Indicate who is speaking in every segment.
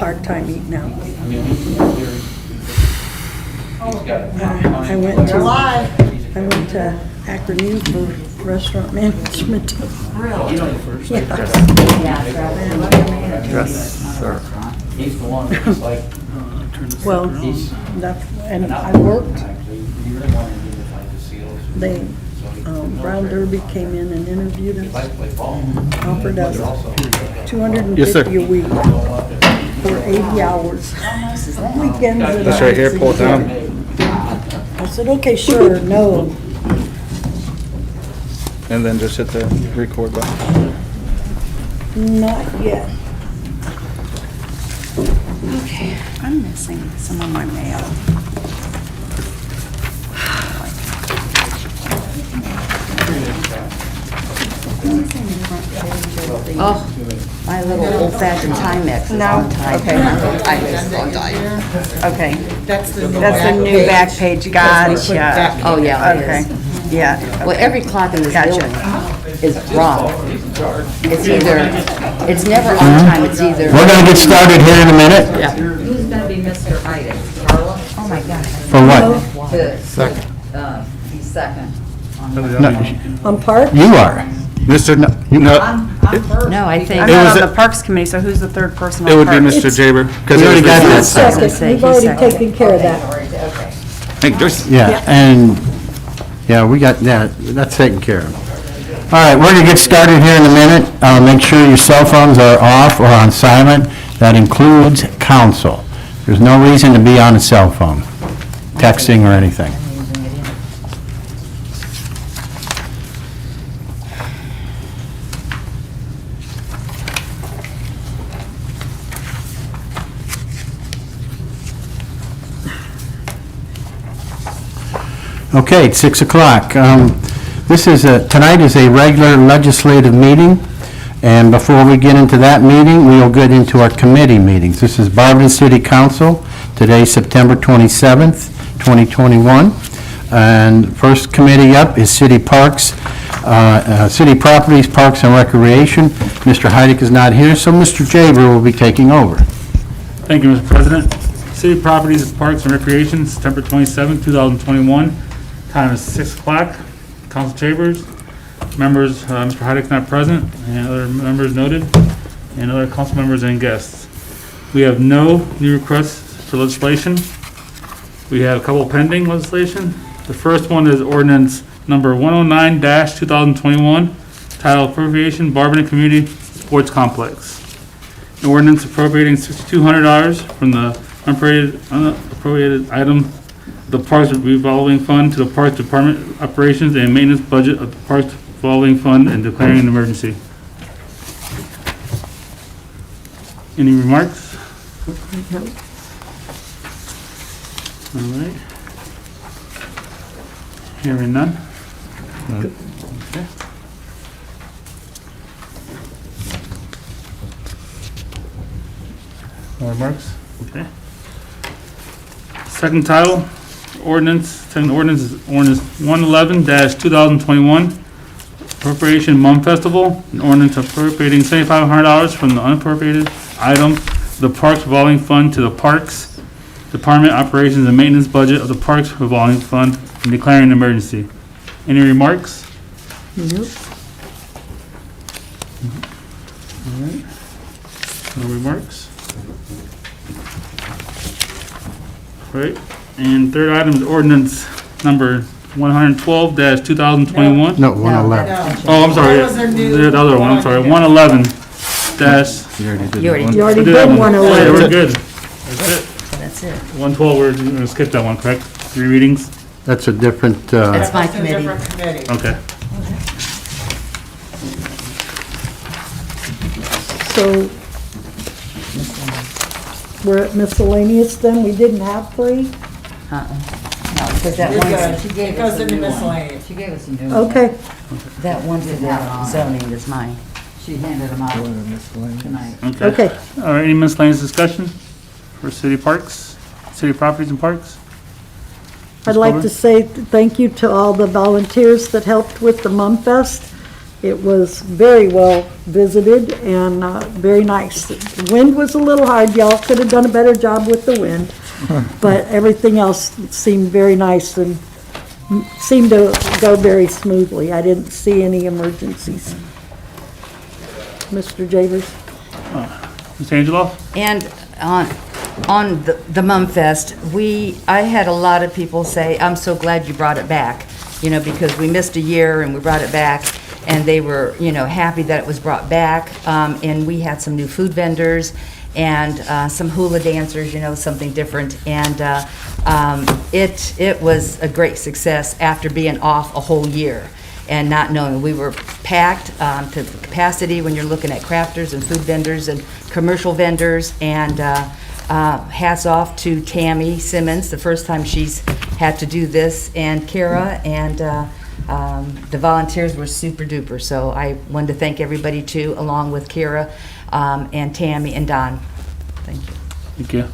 Speaker 1: part-time eating out. I went to Akron U for restaurant management.
Speaker 2: Really?
Speaker 1: Yeah.
Speaker 3: Yes, sir.
Speaker 4: He's the one that's like,
Speaker 1: Well, and I worked. They, Brown Derby came in and interviewed us, offered us
Speaker 3: Yes, sir.
Speaker 1: $250 a week for 80 hours. Weekends and
Speaker 3: This right here, pull it down.
Speaker 1: I said, okay, sure, no.
Speaker 3: And then just hit the record button.
Speaker 1: Not yet.
Speaker 2: Okay, I'm missing some of my mail. Oh, my little old-fashioned Timex is on time.
Speaker 5: Okay.
Speaker 2: Okay.
Speaker 5: That's the
Speaker 2: new back page, gotcha. Oh, yeah, it
Speaker 5: Okay.
Speaker 2: is. Yeah. Well, every clock in this building is wrong. It's either, it's never on time, it's either.
Speaker 6: We're going to get started here in a minute.
Speaker 7: Who's gonna be Mr. Ida? Carla?
Speaker 2: Oh, my God.
Speaker 6: For what?
Speaker 7: Second. He's second.
Speaker 1: On Park?
Speaker 6: You are.
Speaker 3: Mr. No,
Speaker 7: I'm first.
Speaker 2: No, I think.
Speaker 3: It was
Speaker 5: on the Parks Committee, so who's the third person
Speaker 3: it
Speaker 5: on
Speaker 3: would be
Speaker 5: Parks?
Speaker 3: Mr. Jaber. Because
Speaker 6: We already got that.
Speaker 1: Second,
Speaker 2: say,
Speaker 1: we've
Speaker 2: he's
Speaker 1: already
Speaker 2: second.
Speaker 1: taken care of that.
Speaker 6: Yeah, and, yeah, we got that. That's taken care of. All right, we're going to get started here in a minute. Make sure your cell phones are off or on silent. That includes council. There's no reason to be on a cell phone, texting or anything. Okay, it's 6 o'clock. Tonight is a regular legislative meeting, and before we get into that meeting, we'll get into our committee meetings. This is Barberton City Council, today September 27th, 2021, and first committee up is City Parks, City Properties, Parks and Recreation. Mr. Heidick is not here, so Mr. Jaber will be taking over.
Speaker 8: Thank you, Mr. President. City Properties, Parks and Recreation, September 27, 2021. Time is 6 o'clock. Council chambers. Members, Mr. Heidick's not present, and other members noted, and other council members and guests. We have no new requests for legislation. We have a couple pending legislation. The first one is ordinance number 109-2021, titled Appropriation Barberton Community Sports Complex. An ordinance appropriating $6,200 from the unappropriated item, the Parks Revolving Fund, to the Parks Department Operations and Maintenance Budget of the Parks Revolving Fund and declaring an emergency. Any remarks? All right. Hearing none. Okay. No remarks? Okay. Second title, second ordinance is ordinance 111-2021, appropriation Mum Festival, an ordinance appropriating $7,500 from the unappropriated item, the Parks Revolving Fund, to the Parks Department Operations and Maintenance Budget of the Parks Revolving Fund and declaring an emergency. Any remarks?
Speaker 1: Nope.
Speaker 8: All right. No remarks? Right, and third item is ordinance number 112-2021.
Speaker 6: No, 111.
Speaker 8: Oh, I'm sorry,
Speaker 5: That was a new
Speaker 8: the other one, I'm sorry, 111 dash.
Speaker 6: You already did
Speaker 2: You already,
Speaker 1: You already
Speaker 8: We
Speaker 1: did
Speaker 8: that one.
Speaker 1: 111.
Speaker 8: Yeah, we're good. That's it.
Speaker 2: that's it.
Speaker 8: 112, we're gonna skip that one, correct? 3 readings?
Speaker 6: That's a different,
Speaker 2: That's my
Speaker 5: That's a
Speaker 2: committee.
Speaker 5: different committee.
Speaker 8: Okay.
Speaker 1: So we're at miscellaneous then, we didn't have 3?
Speaker 2: No, because that
Speaker 5: You're
Speaker 2: one,
Speaker 5: good.
Speaker 2: she
Speaker 5: It
Speaker 2: gave
Speaker 5: goes
Speaker 2: us a
Speaker 5: into
Speaker 2: new one.
Speaker 5: miscellaneous.
Speaker 2: She gave us a new one.
Speaker 1: Okay,
Speaker 2: That one for the zoning is mine. She handed them out tonight.
Speaker 1: okay.
Speaker 8: All right, any miscellaneous discussion for city parks, city properties and parks?
Speaker 1: I'd like to say thank you to all the volunteers that helped with the Mum Fest. It was very well visited and very nice. The wind was a little hard. Y'all could have done a better job with the wind, but everything else seemed very nice and seemed to go very smoothly. I didn't see any emergencies. Mr. Javers?
Speaker 8: Ms. Angelo?
Speaker 2: And on the Mum Fest, I had a lot of people say, I'm so glad you brought it back, because we missed a year and we brought it back, and they were, happy that it was brought back. And we had some new food vendors and some hula dancers, something different. And it was a great success after being off a whole year and not knowing. We were packed to capacity when you're looking at crafters and food vendors and commercial vendors. And hats off to Tammy Simmons, the first time she's had to do this, and Kara, and the volunteers were super duper. So I wanted to thank everybody too, along with Kara and Tammy and Don. Thank you.
Speaker 8: Thank you.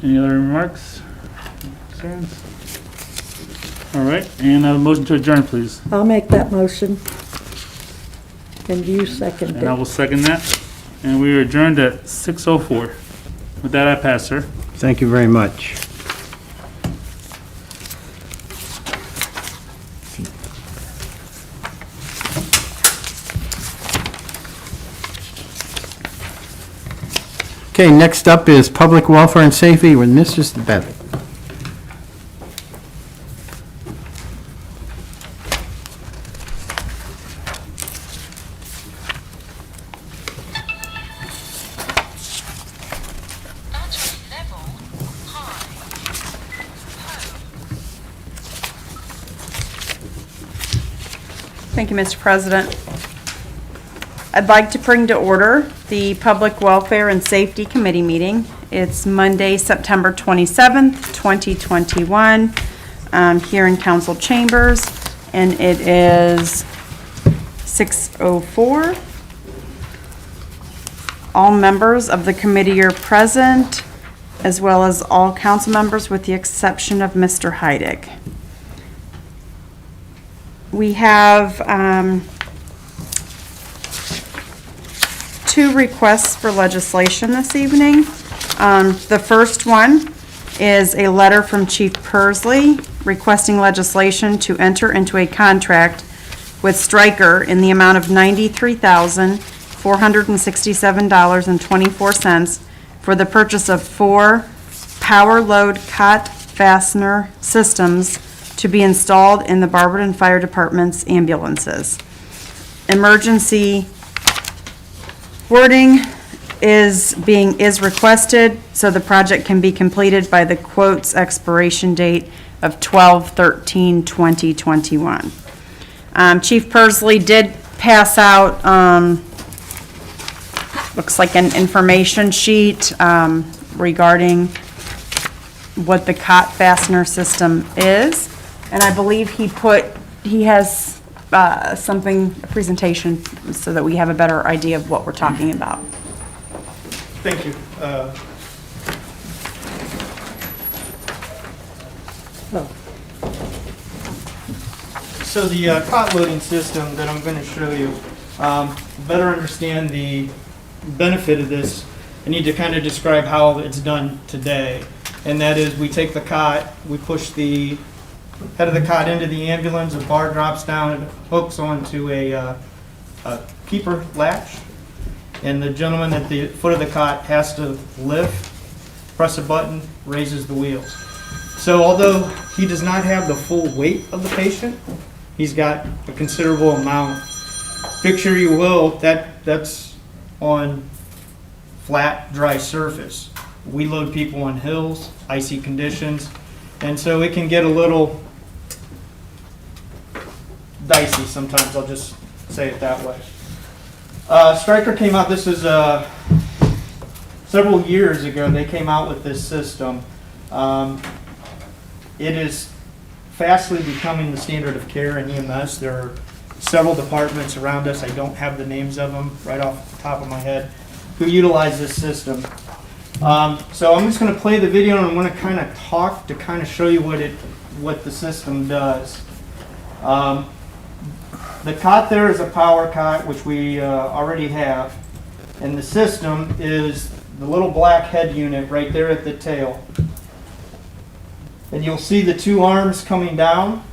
Speaker 8: Any other remarks? Concerns? All right, and a motion to adjourn, please.
Speaker 1: I'll make that motion. And you second
Speaker 8: And I
Speaker 1: it.
Speaker 8: will second that. And we are adjourned at 6:04. With that, I pass, sir.
Speaker 6: Thank you very much. Okay, next up is Public Welfare and Safety with Mrs. Bevitt.
Speaker 5: Thank you, Mr. President. I'd like to bring to order the Public Welfare and Safety Committee meeting. It's Monday, September 27th, 2021, here in council chambers, and it is 6:04. All members of the committee are present, as well as all council members with the exception of Mr. Heidig. We have two requests for legislation this evening. The first one is a letter from Chief Persley requesting legislation to enter into a contract with Stryker in the amount of $93,467.24 for the purchase of 4 power load cot fastener systems to be installed in the Barberton Fire Department's ambulances. Emergency wording is requested so the project can be completed by the quote's expiration date of 12/13/2021. Chief Persley did pass out, looks like an information sheet regarding what the cot fastener system is. And I believe he has a presentation so that we have a better idea of what we're talking about.
Speaker 9: Thank you. So the cot loading system that I'm going to show you, better understand the benefit of this, I need to kind of describe how it's done today. And that is, we take the cot, we push the head of the cot into the ambulance, a bar drops down and hooks onto a keeper latch, and the gentleman at the foot of the cot has to lift, press a button, raises the wheels. So although he does not have the full weight of the patient, he's got a considerable amount. Picture you will, that's on flat, dry surface. We load people on hills, icy conditions, and so it can get a little dicey sometimes, I'll just say it that way. Stryker came out, this is several years ago, they came out with this system. It is fastly becoming the standard of care in EMS. There are several departments around us, I don't have the names of them right off the top of my head, who utilize this system. So I'm just going to play the video and I'm going to kind of talk to kind of show you what the system does. The cot there is a power cot, which we already have. And the system is the little black head unit right there at the tail. And you'll see the two arms coming down.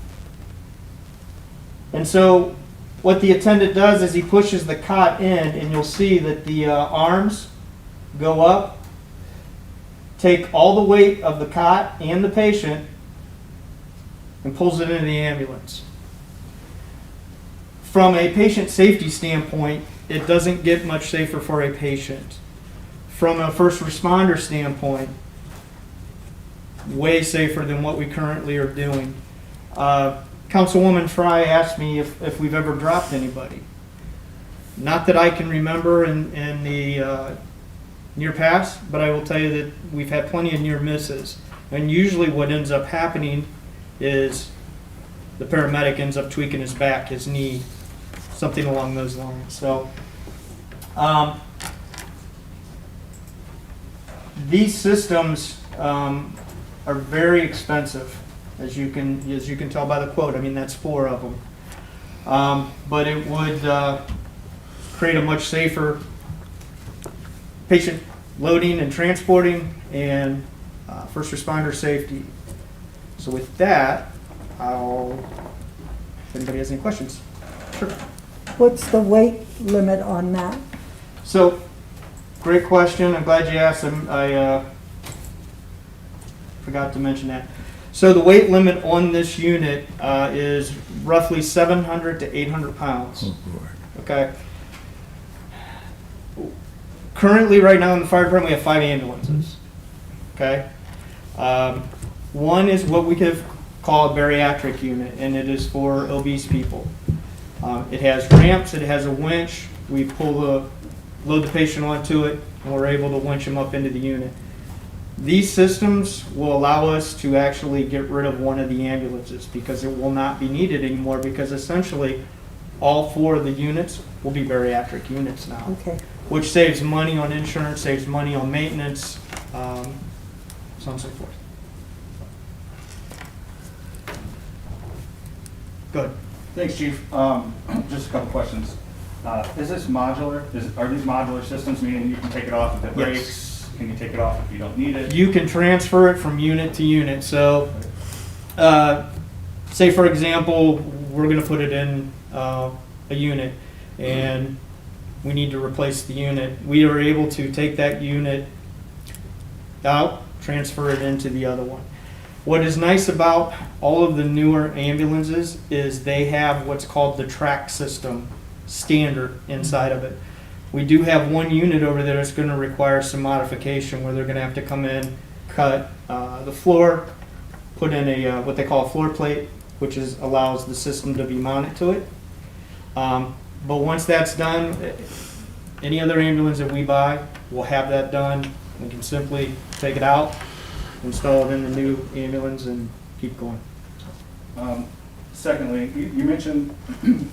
Speaker 9: And so what the attendant does is he pushes the cot in, and you'll see that the arms go up, take all the weight of the cot and the patient, and pulls it into the ambulance. From a patient safety standpoint, it doesn't get much safer for a patient. From a first responder standpoint, way safer than what we currently are doing. Councilwoman Fry asked me if we've ever dropped anybody. Not that I can remember in the near past, but I will tell you that we've had plenty of near misses. And usually what ends up happening is the paramedic ends up tweaking his back, his knee, something along those lines. So these systems are very expensive, as you can tell by the quote. I mean, that's 4 of them. But it would create a much safer patient loading and transporting and first responder safety. So with that, if anybody has any questions. Sure.
Speaker 1: What's the weight limit on that?
Speaker 9: So, great question. I'm glad you asked. I forgot to mention that. So the weight limit on this unit is roughly 700 to 800 pounds. Okay. Currently, right now in the fire department, we have 5 ambulances. Okay. One is what we could call a bariatric unit, and it is for obese people. It has ramps, it has a winch. We load the patient onto it, and we're able to winch them up into the unit. These systems will allow us to actually get rid of one of the ambulances because it will not be needed anymore, because essentially all 4 of the units will be bariatric units now.
Speaker 1: Okay.
Speaker 9: Which saves money on insurance, saves money on maintenance, so on and so forth. Good.
Speaker 3: Thanks, Chief. Just a couple questions. Is this modular? Are these modular systems, meaning you can take it off if it breaks?
Speaker 9: Yes.
Speaker 3: Can you take it off if you don't need it?
Speaker 9: You can transfer it from unit to unit. So, say for example, we're going to put it in a unit and we need to replace the unit. We are able to take that unit out, transfer it into the other one. What is nice about all of the newer ambulances is they have what's called the track system standard inside of it. We do have one unit over there that's going to require some modification, where they're going to have to come in, cut the floor, put in a what they call a floor plate, which allows the system to be mounted to it. But once that's done, any other ambulance that we buy will have that done. We can simply take it out, install it in the new ambulance, and keep going.
Speaker 3: Secondly, you mentioned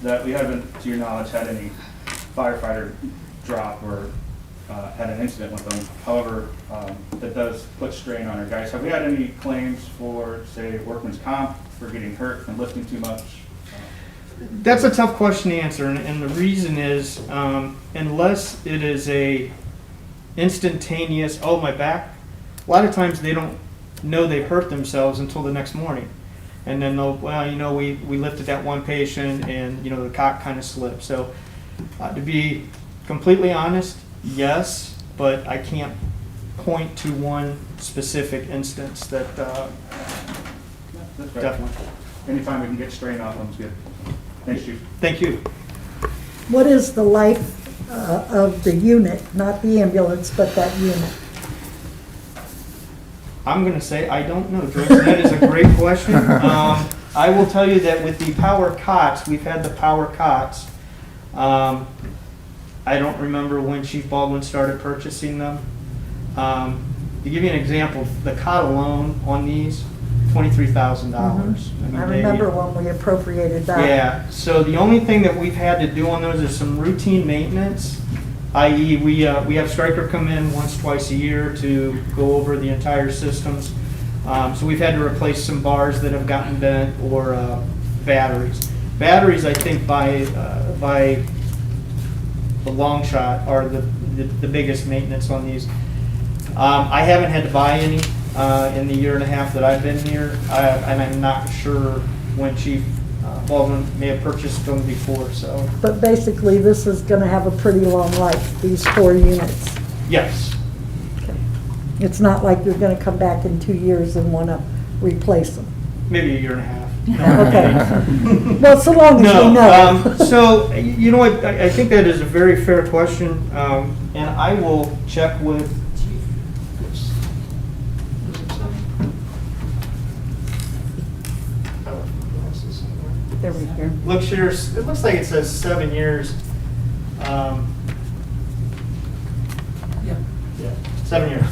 Speaker 3: that we haven't, to your knowledge, had any firefighter drop or had an incident with them. However, that does put strain on our guys. Have we had any claims for, say, workman's comp for getting hurt from lifting too much?
Speaker 9: That's a tough question to answer, and the reason is, unless it is a instantaneous, oh, my back, a lot of times they don't know they hurt themselves until the next morning. And then they'll, well, you know, we lifted that one patient and, you know, the cot kind of slipped. So to be completely honest, yes, but I can't point to one specific instance that
Speaker 3: That's great.
Speaker 9: definitely.
Speaker 3: Anytime we can get strain off them is good. Thanks, Chief.
Speaker 9: Thank you.
Speaker 1: What is the life of the unit, not the ambulance, but that unit?
Speaker 9: I'm going to say I don't know, Joyce. That is a great question. I will tell you that with the power cots, we've had the power cots. I don't remember when Chief Baldwin started purchasing them. To give you an example, the cot alone on these, $23,000.
Speaker 1: I remember when we appropriated that.
Speaker 9: Yeah, so the only thing that we've had to do on those is some routine maintenance, i.e. we have Stryker come in once, twice a year to go over the entire systems. So we've had to replace some bars that have gotten bent or batteries. batteries, I think by the long shot are the biggest maintenance on these. I haven't had to buy any in the year and a half that I've been here, and I'm not sure when Chief Baldwin may have purchased them before, so.
Speaker 1: But basically, this is gonna have a pretty long life, these 4 units.
Speaker 9: Yes.
Speaker 1: It's not like you're gonna come back in 2 years and wanna replace them.
Speaker 9: Maybe a year and a half.
Speaker 1: Okay. Well, so long as we know.
Speaker 9: So, you know what, I think that is a very fair question, and I will check with Chief.
Speaker 1: There we go.
Speaker 9: Looks here, it looks like it says 7 years. Yeah, 7 years.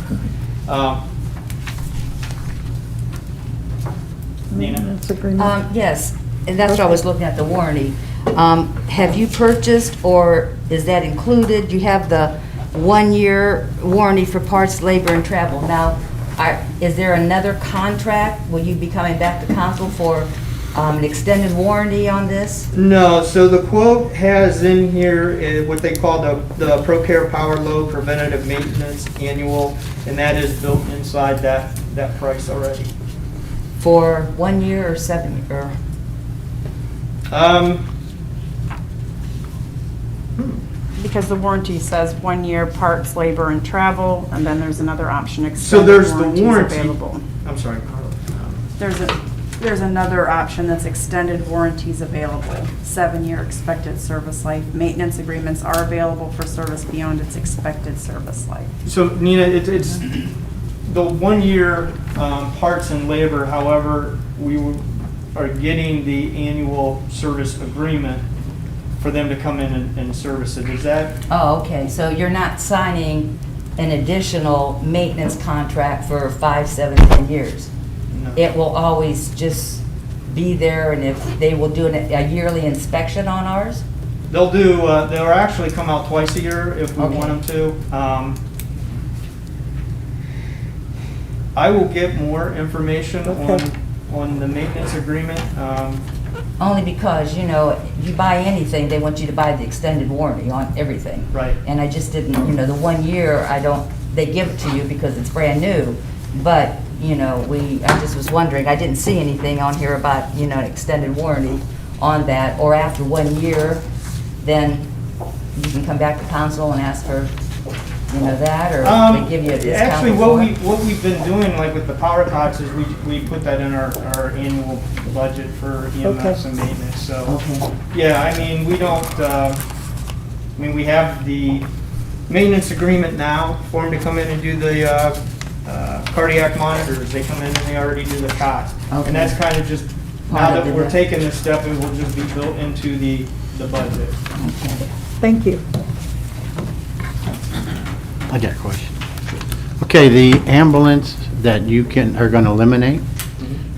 Speaker 9: Nina?
Speaker 1: Maintenance agreement.
Speaker 2: Yes, and that's why I was looking at the warranty. Have you purchased, or is that included? You have the 1-year warranty for parts, labor, and travel. Now, is there another contract? Will you be coming back to council for an extended warranty on this?
Speaker 9: No, so the quote has in here what they call the ProCare Power Load Preventative Maintenance Annual, and that is built inside that price already.
Speaker 2: For 1 year or 7 year?
Speaker 5: Because the warranty says 1 year parts, labor, and travel, and then there's another option,
Speaker 9: So
Speaker 5: extended
Speaker 9: there's the
Speaker 5: warranties
Speaker 9: warranty.
Speaker 5: available.
Speaker 9: I'm sorry.
Speaker 5: There's another option that's extended warranties available. 7-year expected service life. Maintenance agreements are available for service beyond its expected service life.
Speaker 9: So Nina, it's the 1 year parts and labor, however, are getting the annual service agreement for them to come in and service it. Is that?
Speaker 2: Oh, okay, so you're not signing an additional maintenance contract for 5, 7, 10 years?
Speaker 9: No.
Speaker 2: It will always just be there, and if they will do a yearly inspection on ours?
Speaker 9: They'll actually come out twice a year if we
Speaker 2: Okay.
Speaker 9: want them to. I will get more information
Speaker 1: Okay.
Speaker 9: on the maintenance agreement.
Speaker 2: Only because, you know, you buy anything, they want you to buy the extended warranty on everything.
Speaker 9: Right.
Speaker 2: And I just didn't, you know, the 1 year, they give it to you because it's brand new, but, you know, I just was wondering, I didn't see anything on here about, you know, an extended warranty on that, or after 1 year, then you can come back to council and ask for, you know, that, or they give you a discount?
Speaker 9: Actually,
Speaker 2: before?
Speaker 9: what we've been doing, like with the power cots, is we put that in our annual budget for EMS and maintenance, so.
Speaker 2: Okay.
Speaker 9: Yeah, I mean, we don't, we have the maintenance agreement now for them to come in and do the cardiac monitors. They come in and they already do the cots.
Speaker 2: Okay.
Speaker 9: And that's kind of just,
Speaker 2: Part
Speaker 9: now
Speaker 2: of
Speaker 9: that
Speaker 2: the-
Speaker 9: we're taking this step, it will just be built into the budget.
Speaker 2: Okay.
Speaker 1: Thank you.
Speaker 6: I got a question. Okay, the ambulance that you are going to eliminate,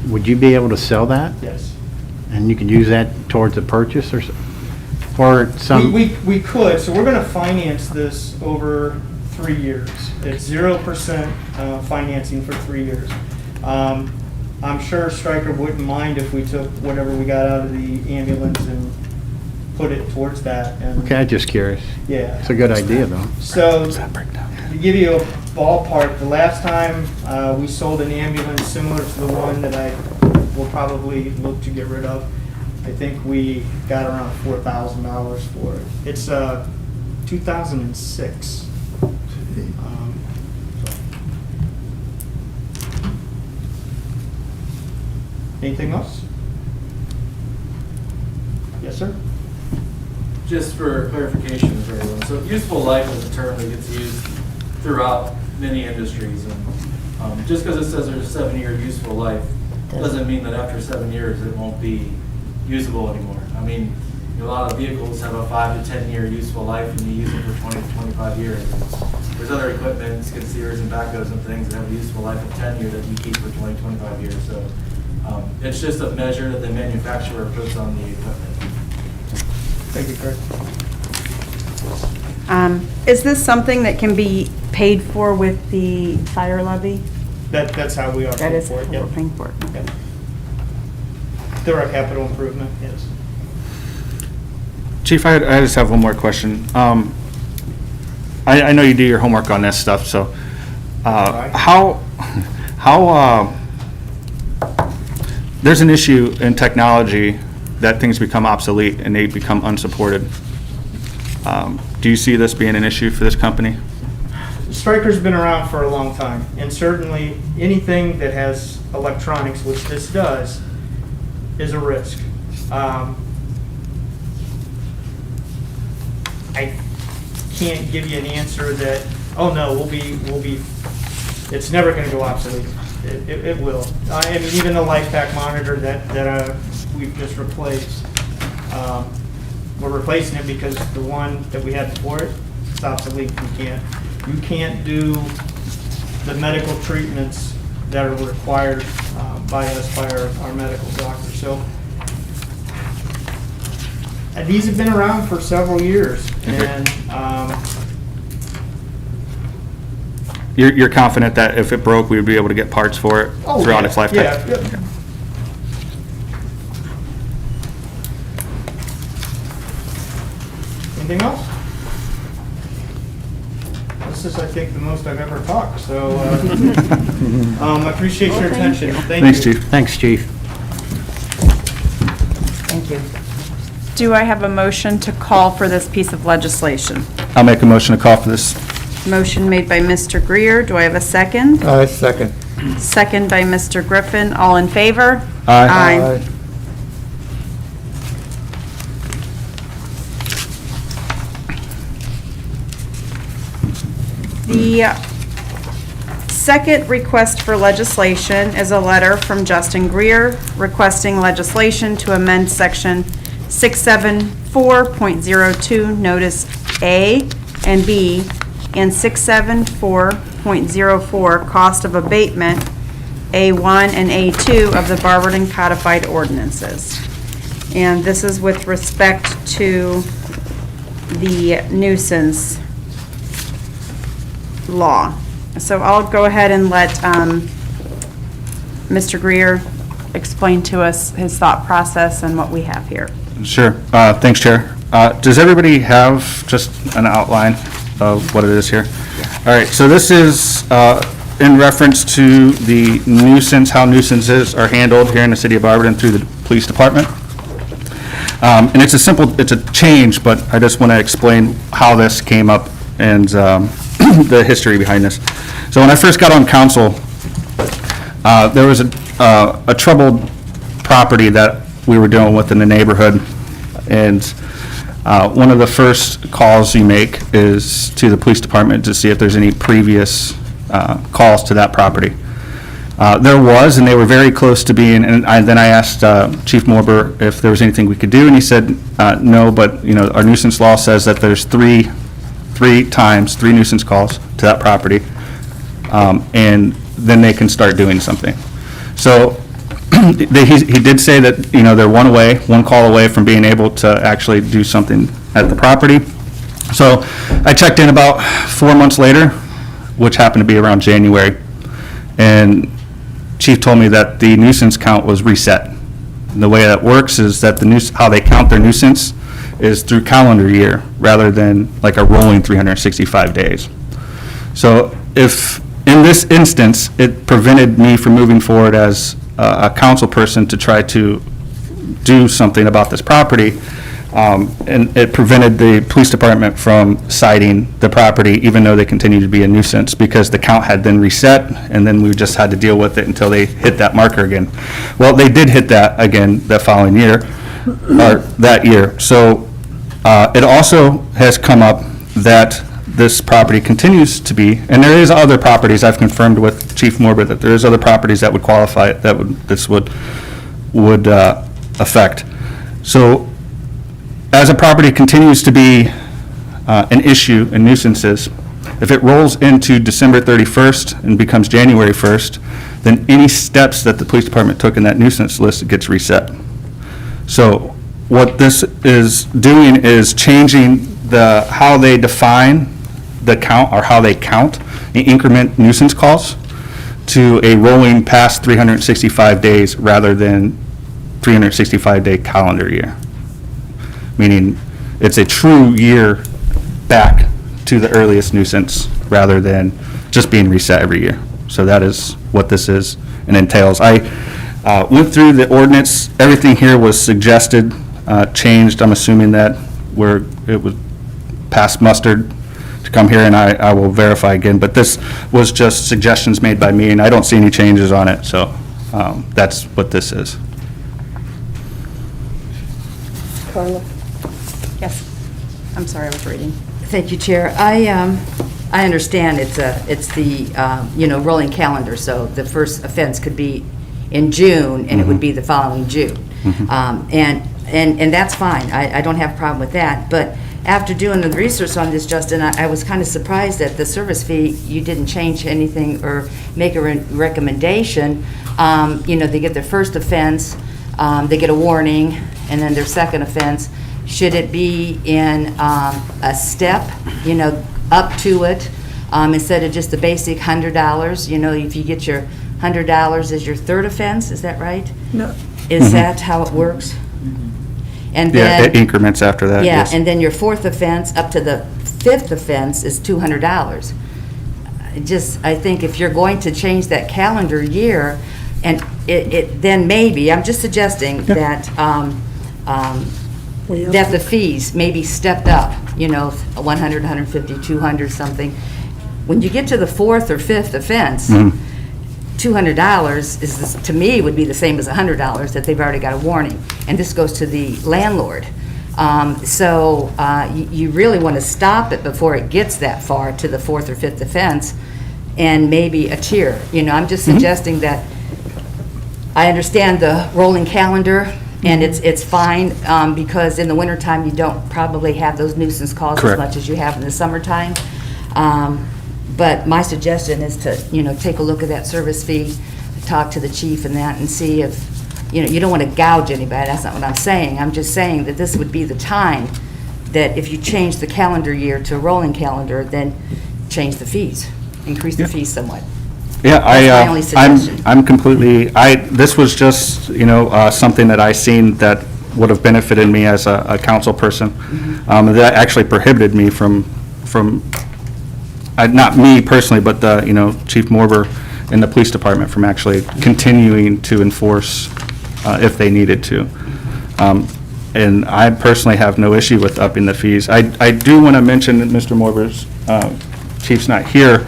Speaker 6: would you be able to sell that?
Speaker 9: Yes.
Speaker 6: And you can use that towards a purchase or some?
Speaker 9: We could, so we're gonna finance this over 3 years. It's 0% financing for 3 years. I'm sure Stryker wouldn't mind if we took whatever we got out of the ambulance and put it towards that. And
Speaker 6: Okay, I'm just curious.
Speaker 9: yeah.
Speaker 6: It's a good idea, though.
Speaker 9: So, to give you a ballpark, the last time we sold an ambulance similar to the one that I will probably look to get rid of, I think we got around $4,000 for it. It's 2006. Anything else? Yes, sir?
Speaker 10: Just for clarification for everyone, so useful life is a term that gets used throughout many industries, and just because it says there's a 7-year useful life, doesn't mean that after 7 years it won't be usable anymore. I mean, a lot of vehicles have a 5 to 10 year useful life, and you use it for 20 to 25 years. There's other equipment, skid steers and backhoes and things that have a useful life of 10 years that you keep for 20, 25 years. So it's just a measure that the manufacturer puts on the equipment.
Speaker 9: Thank you, Kurt.
Speaker 5: Is this something that can be paid for with the fire levy?
Speaker 9: That's how we are
Speaker 5: That
Speaker 9: paying
Speaker 5: is
Speaker 9: for
Speaker 5: how
Speaker 9: it.
Speaker 5: we're
Speaker 9: Yep.
Speaker 5: paying for it.
Speaker 9: Yep. Through our capital improvement, yes.
Speaker 3: Chief, I just have one more question. I know you do your homework on this stuff, so how there's an issue in technology that things become obsolete and they become unsupported. Do you see this being an issue for this company?
Speaker 9: Stryker's been around for a long time, and certainly anything that has electronics, which this does, is a risk. I can't give you an answer that, oh no, we'll be, it's never going to go obsolete. It will. I mean, even the life pack monitor that we've just replaced, we're replacing it because the one that we had before it is obsolete. You can't do the medical treatments that are required by us, by our medical doctor. So these have been around for several years, and
Speaker 3: You're confident that if it broke, we would be able to get parts for it throughout its lifetime?
Speaker 9: Yeah.
Speaker 3: Okay.
Speaker 9: Anything else? This is, I think, the most I've ever talked, so I appreciate your attention. Thank you.
Speaker 3: Thanks, Chief.
Speaker 6: Thanks, Chief.
Speaker 2: Thank you.
Speaker 5: Do I have a motion to call for this piece of legislation?
Speaker 3: I'll make a motion to call for this.
Speaker 5: Motion made by Mr. Greer. Do I have a second?
Speaker 6: Second.
Speaker 5: Second by Mr. Griffin. All in favor?
Speaker 3: Aye.
Speaker 5: The second request for legislation is a letter from Justin Greer requesting legislation to amend Section 674.02, Notice A and B, and 674.04, Cost of Abatement, A1 and A2 of the Barberton Codified Ordinances. And this is with respect to the nuisance law. So I'll go ahead and let Mr. Greer explain to us his thought process and what we have here.
Speaker 3: Sure. Thanks, Chair. Does everybody have just an outline of what it is here? All right, so this is in reference to the nuisance, how nuisances are handled here in the city of Barberton through the police department. And it's a change, but I just want to explain how this came up and the history behind this. So when I first got on council, there was a troubled property that we were dealing with in the neighborhood, and one of the first calls you make is to the police department to see if there's any previous calls to that property. There was, and they were very close to being, and then I asked Chief Morber if there was anything we could do, and he said no, but our nuisance law says that there's three nuisance calls to that property, and then they can start doing something. So he did say that they're one call away from being able to actually do something at the property. So I checked in about 4 months later, which happened to be around January, and Chief told me that the nuisance count was reset. And the way that works is that how they count their nuisance is through calendar year rather than like a rolling 365 days. So if in this instance it prevented me from moving forward as a council person to try to do something about this property, and it prevented the police department from citing the property even though they continued to be a nuisance because the count had been reset, and then we just had to deal with it until they hit that marker again. Well, they did hit that again that following year, or that year. So it also has come up that this property continues to be, and there is other properties, I've confirmed with Chief Morber that there is other properties that would qualify, that this would affect. So as a property continues to be an issue in nuisances, if it rolls into December 31st and becomes January 1st, then any steps that the police department took in that nuisance list gets reset. So what this is doing is changing how they define the count, or how they count and increment nuisance calls to a rolling past 365 days rather than 365-day calendar year. Meaning it's a true year back to the earliest nuisance rather than just being reset every year. So that is what this is and entails. I went through the ordinance. Everything here was suggested, changed. I'm assuming that where it was passed mustered to come here, and I will verify again. But this was just suggestions made by me, and I don't see any changes on it. So that's what this is.
Speaker 1: Carla?
Speaker 5: Yes. I'm sorry, I was reading.
Speaker 2: Thank you, Chair. I understand it's the, rolling calendar, so the first offense could be in June, and it would be the following June. And that's fine. I don't have a problem with that. But after doing the research on this, Justin, I was kind of surprised that the service fee, you didn't change anything or make a recommendation. They get their first offense, they get a warning, and then their second offense. Should it be in a step, up to it, instead of just the basic $100? If you get your $100 as your third offense, is that right?
Speaker 1: No.
Speaker 2: Is that how it works? And
Speaker 3: Yeah,
Speaker 2: then,
Speaker 3: increments after that,
Speaker 2: yeah,
Speaker 3: yes.
Speaker 2: and then your fourth offense up to the fifth offense is $200. I think if you're going to change that calendar year, and then maybe, I'm just suggesting that, that the fees may be stepped up, 100, 150, 200, something. When you get to the fourth or fifth offense, $200 is, to me, would be the same as $100 that they've already got a warning. And this goes to the landlord. So you really want to stop it before it gets that far to the fourth or fifth offense, and maybe a tier. I'm just suggesting that I understand the rolling calendar, and it's fine, because in the wintertime, you don't probably have those nuisance calls
Speaker 3: Correct.
Speaker 2: as much as you have in the summertime. But my suggestion is to, take a look at that service fee, talk to the chief and that, and see if, you don't want to gouge anybody, that's not what I'm saying. I'm just saying that this would be the time that if you change the calendar year to a rolling calendar, then change the fees, increase the fees somewhat.
Speaker 3: Yeah,
Speaker 2: That's my only suggestion.
Speaker 3: I'm completely, this was just, something that I seen that would have benefited me as a council person. That actually prohibited me from, not me personally, but the, Chief Morber and the police department from actually continuing to enforce if they needed to. And I personally have no issue with upping the fees. I do want to mention that Mr. Morber's, chief's not here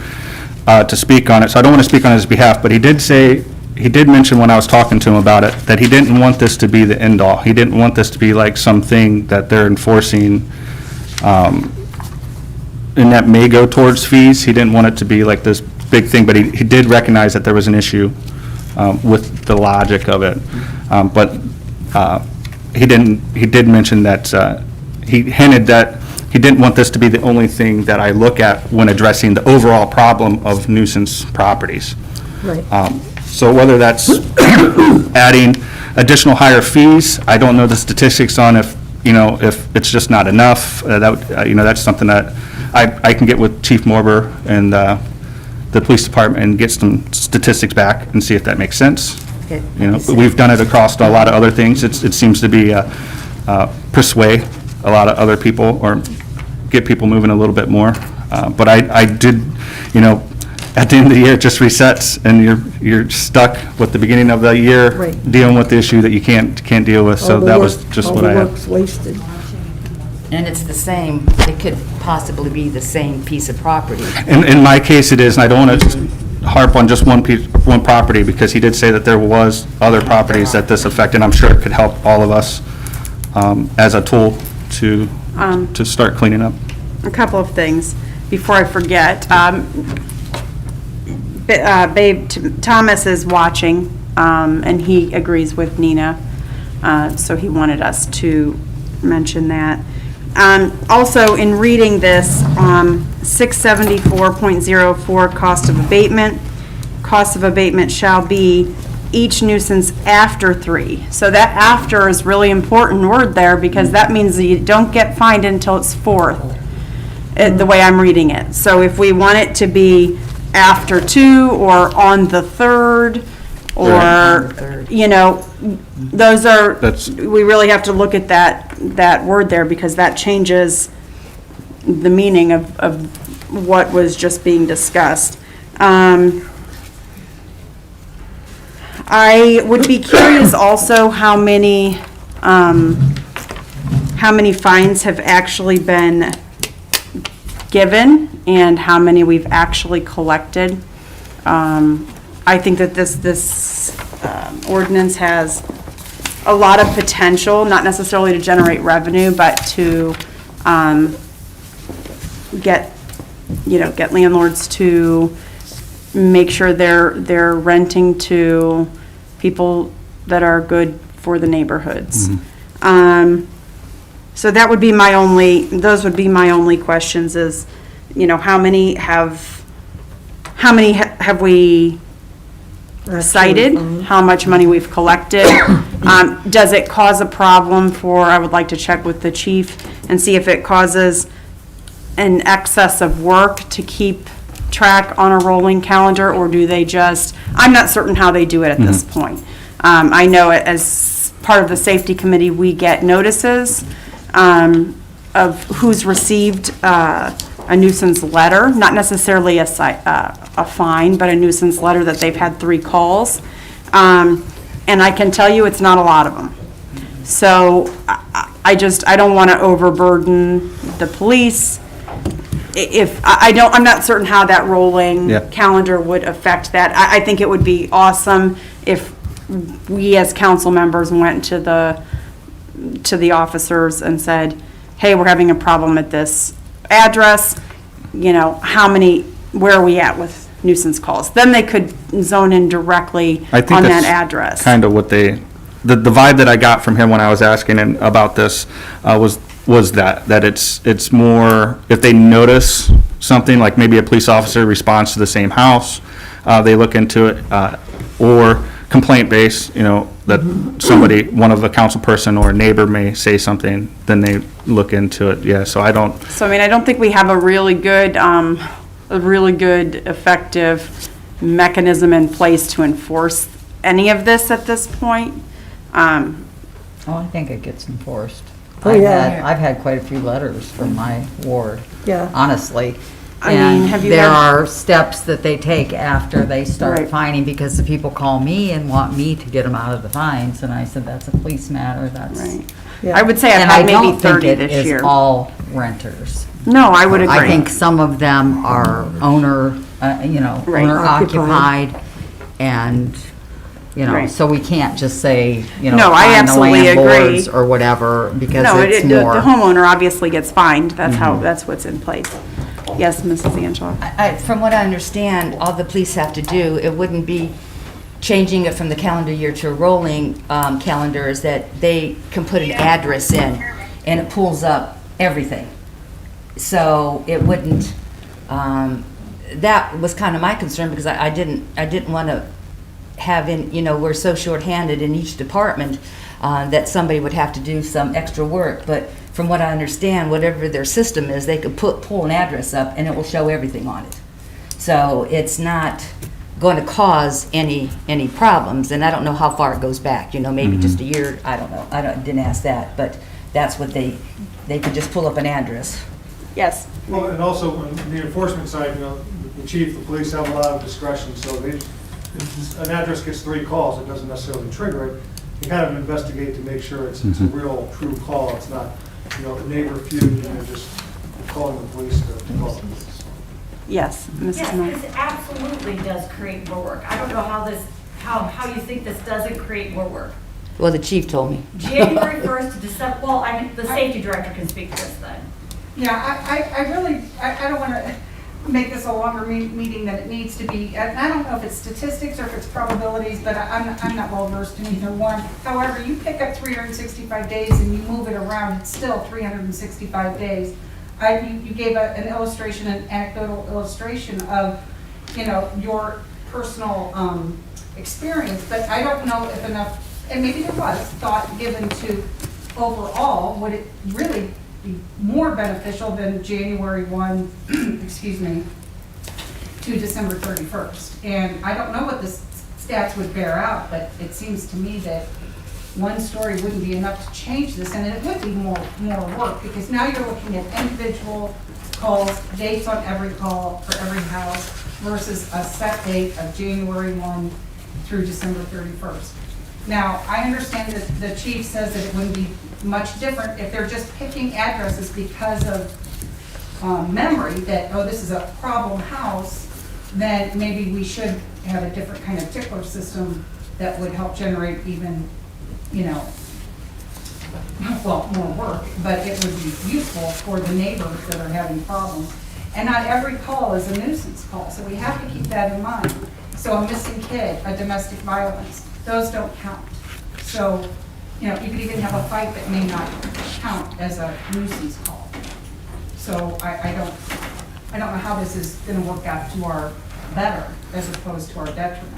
Speaker 3: to speak on it, so I don't want to speak on his behalf, but he did mention when I was talking to him about it, that he didn't want this to be the end-all. He didn't want this to be like something that they're enforcing, and that may go towards fees. He didn't want it to be like this big thing, but he did recognize that there was an issue with the logic of it. But he did mention that, he hinted that he didn't want this to be the only thing that I look at when addressing the overall problem of nuisance properties.
Speaker 1: Right.
Speaker 3: So whether that's adding additional higher fees, I don't know the statistics on if it's just not enough. That's something that I can get with Chief Morber and the police department and get some statistics back and see if that makes sense.
Speaker 2: Okay.
Speaker 3: We've done it across a lot of other things. It seems to be persuade a lot of other people or get people moving a little bit more. But I did, at the end of the year, it just resets, and you're stuck with the beginning of the year
Speaker 1: Right.
Speaker 3: dealing with the issue that you can't deal with. So that was just what I
Speaker 1: All the
Speaker 3: had.
Speaker 1: work's wasted.
Speaker 2: And it's the same, it could possibly be the same piece of property.
Speaker 3: In my case, it is, and I don't want to harp on just one property, because he did say that there was other properties that this affected. I'm sure it could help all of us as a tool to start cleaning up.
Speaker 5: A couple of things before I forget. Babe Thomas is watching, and he agrees with Nina, so he wanted us to mention that. Also, in reading this, 674.04 cost of abatement shall be each nuisance after 3. So that after is really important word there, because that means that you don't get fined until it's 4th, the way I'm reading it. So if we want it to be after 2 or on the 3rd, or, those are, we really have to look at that that word there because that changes the meaning of what was just being discussed. I would be curious also how many fines have actually been given and how many we've actually collected. I think that this ordinance has a lot of potential, not necessarily to generate revenue, but to get landlords to make sure they're renting to people that are good for the neighborhoods. So that would be those would be my only questions is, how many have we cited, how much money we've collected? Does it cause a problem I would like to check with the chief and see if it causes an excess of work to keep track on a rolling calendar, or do they I'm not certain how they do it at this point. I know as part of the safety committee, we get notices of who's received a nuisance letter, not necessarily a fine, but a nuisance letter that they've had 3 calls. And I can tell you it's not a lot of them. So I don't want to overburden the police. I'm not certain how that rolling calendar would affect that. I think it would be awesome if we as council members went to the officers and said, hey, we're having a problem at this address, where are we at with nuisance calls? Then they could zone in directly on that address.
Speaker 3: Kind of what the vibe that I got from him when I was asking him about this was that it's more, if they notice something, like maybe a police officer responds to the same house, they look into it, or complaint based, that somebody, one of a council person or a neighbor may say something, then they look into it. Yeah, so I don't
Speaker 5: think we have a really good effective mechanism in place to enforce any of this at this point.
Speaker 7: Oh, I think it gets enforced.
Speaker 1: Oh, yeah.
Speaker 7: I've had quite a few letters from my ward.
Speaker 1: Yeah.
Speaker 7: Honestly.
Speaker 5: Have you
Speaker 7: there
Speaker 5: had-
Speaker 7: are steps that they take after they start
Speaker 5: Right.
Speaker 7: fining, because the people call me and want me to get them out of the fines, and I said, that's a police matter, that's.
Speaker 5: Right.
Speaker 1: Yeah.
Speaker 5: I would say I've
Speaker 7: And I
Speaker 5: had maybe
Speaker 7: don't think
Speaker 5: 30
Speaker 7: it
Speaker 5: this
Speaker 7: is
Speaker 5: year.
Speaker 7: all renters.
Speaker 5: No, I would agree.
Speaker 7: I think some of them are owner occupied, and,
Speaker 5: Right.
Speaker 7: so we can't just say,
Speaker 5: No, I
Speaker 7: fine the
Speaker 5: absolutely agree.
Speaker 7: landlords or whatever, because
Speaker 5: No,
Speaker 7: it's
Speaker 5: the
Speaker 7: more.
Speaker 5: homeowner obviously gets fined. That's what's in place. Yes, Mrs. Angela.
Speaker 2: From what I understand, all the police have to do, it wouldn't be changing it from the calendar year to a rolling calendar, is that they can put an address in and it pulls up everything. So it wouldn't, that was kind of my concern, because I didn't want to have we're so shorthanded in each department that somebody would have to do some extra work. But from what I understand, whatever their system is, they could pull an address up and it will show everything on it. So it's not going to cause any problems. And I don't know how far it goes back, maybe just a year. I don't know. Didn't ask that, but that's what they could just pull up an address.
Speaker 5: Yes.
Speaker 11: Well, and also on the enforcement side, the chief, the police have a lot of discretion, so an address gets 3 calls, it doesn't necessarily trigger it. You kind of investigate to make sure it's a real, true call. It's not, a neighbor feud, and they're just calling the police to call the police.
Speaker 5: Yes, Mrs.
Speaker 12: Yes,
Speaker 5: Moore.
Speaker 12: this absolutely does create more work. I don't know how you think this doesn't create more work.
Speaker 2: Well, the chief told me.
Speaker 12: January 1st to December, well, the safety director can speak to this then.
Speaker 13: Yeah, I don't want to make this a longer meeting than it needs to be. And I don't know if it's statistics or if it's probabilities, but I'm not well versed in either one. However, you pick up 365 days and you move it around, it's still 365 days. You gave an illustration, an anecdotal illustration of, your personal experience, but I don't know if enough, and maybe there was thought given to overall, would it really be more beneficial than January 1, excuse me, to December 31st. And I don't know what the stats would bear out, but it seems to me that one story wouldn't be enough to change this, and it would be more work, because now you're looking at individual calls, dates on every call for every house, versus a set date of January 1 through December 31st. Now, I understand that the chief says that it wouldn't be much different if they're just picking addresses because of memory, that, oh, this is a problem house, then maybe we should have a different kind of tickler system that would help generate even, well, more work, but it would be useful for the neighbors that are having problems. And not every call is a nuisance call, so we have to keep that in mind. So a missing kid, a domestic violence, those don't count. So, you could even have a fight that may not count as a nuisance call. So I don't know how this is gonna work out to our better as opposed to our detriment.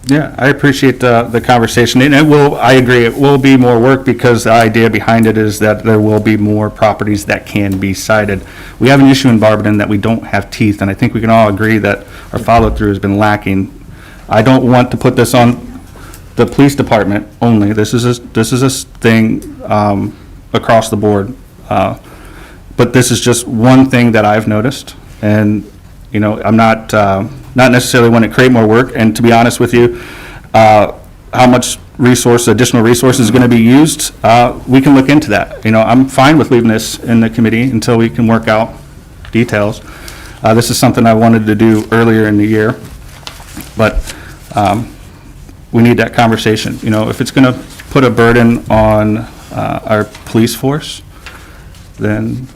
Speaker 3: Yeah, I appreciate the conversation, and I agree, it will be more work because the idea behind it is that there will be more properties that can be cited. We have an issue in Barberton that we don't have teeth, and I think we can all agree that our follow-through has been lacking. I don't want to put this on the police department only. This is a thing across the board, but this is just one thing that I've noticed, and I'm not necessarily want to create more work. And to be honest with you, how much additional resources is going to be used, we can look into that. I'm fine with leaving this in the committee until we can work out details. This is something I wanted to do earlier in the year, but we need that conversation. If it's going to put a burden on our police force, then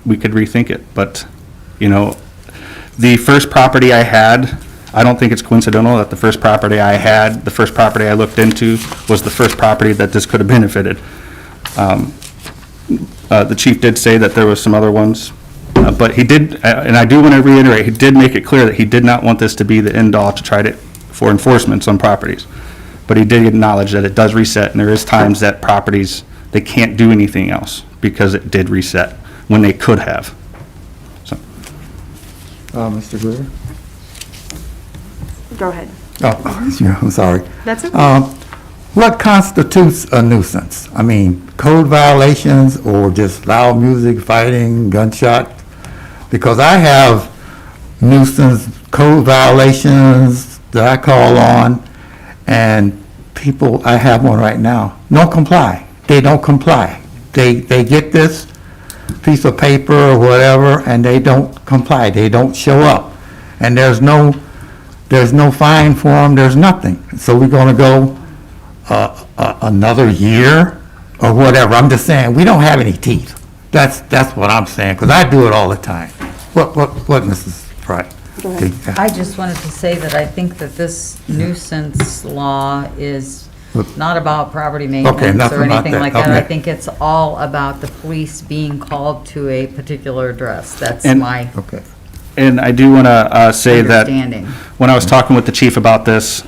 Speaker 3: we could rethink it. But the first property I had, I don't think it's coincidental that the first property I looked into was the first property that this could have benefited. The chief did say that there was some other ones, but he did, and I do want to reiterate, he did make it clear that he did not want this to be the end all to try to for enforcements on properties. But he did acknowledge that it does reset, and there is times that properties, they can't do anything else because it did reset when they could have.
Speaker 14: Mr. Greer?
Speaker 5: Go ahead.
Speaker 14: Oh, yeah, I'm sorry.
Speaker 5: That's okay.
Speaker 14: What constitutes a nuisance? I mean, code violations or just loud music, fighting, gunshot? Because I have nuisance code violations that I call on, and people, I have one right now, don't comply. They don't comply. They get this piece of paper or whatever, and they don't comply. They don't show up, and there's no fine for them. There's nothing. So we're going to go another year or whatever. I'm just saying we don't have any teeth. That's what I'm saying, because I do it all the time. What, Mrs. Fry?
Speaker 7: I just wanted to say that I think that this nuisance law is not about property maintenance
Speaker 14: nothing
Speaker 7: or
Speaker 14: about
Speaker 7: anything
Speaker 14: that.
Speaker 7: like that. I
Speaker 14: Okay.
Speaker 7: think it's all about the police being called to a particular address. That's
Speaker 3: And-
Speaker 7: my
Speaker 14: Okay.
Speaker 3: And I do want to say that
Speaker 7: understanding.
Speaker 3: when I was talking with the chief about this,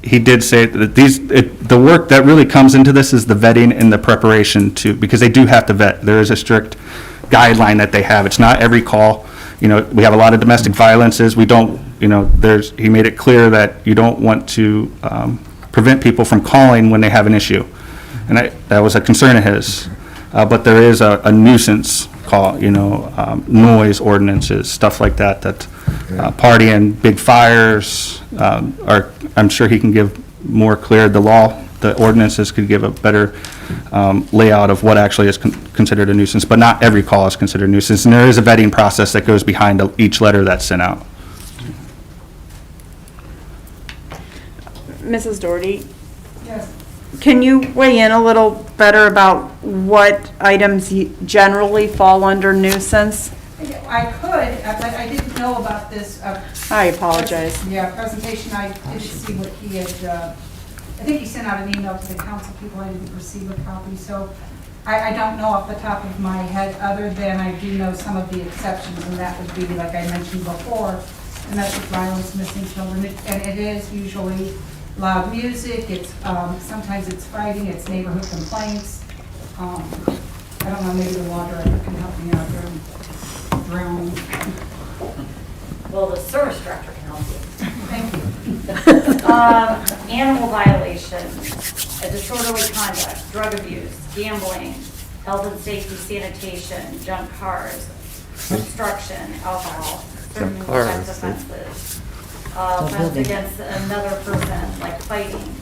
Speaker 3: he did say that the work that really comes into this is the vetting and the preparation because they do have to vet. There is a strict guideline that they have. It's not every call. We have a lot of domestic violences. We don't, he made it clear that you don't want to prevent people from calling when they have an issue. And that was a concern of his. But there is a nuisance call, noise ordinances, stuff like that, partying, big fires, I'm sure he can give more clear, the ordinances could give a better layout of what actually is considered a nuisance, but not every call is considered a nuisance, and there is a vetting process that goes behind each letter that's sent out.
Speaker 5: Mrs. Doherty,
Speaker 13: Yes.
Speaker 5: can you weigh in a little better about what items generally fall under nuisance?
Speaker 13: I could, but I didn't know about this.
Speaker 5: I apologize.
Speaker 13: Yeah, presentation, I didn't see what he had, I think he sent out an email to the council people, I didn't receive a copy, so I don't know off the top of my head, other than I do know some of the exceptions, and that would be, like I mentioned before, domestic violence, missing children, and it is usually loud music, it's, sometimes it's fighting, it's neighborhood complaints. I don't know, maybe the water can help me out there. Drowning.
Speaker 12: Well, the service director can help you.
Speaker 13: Thank you.
Speaker 12: Animal violations. a disorderly conduct, drug abuse, gambling, health and safety, sanitation, junk cars, obstruction, alcohol, certain types of offenses. Offense against another person, like fighting,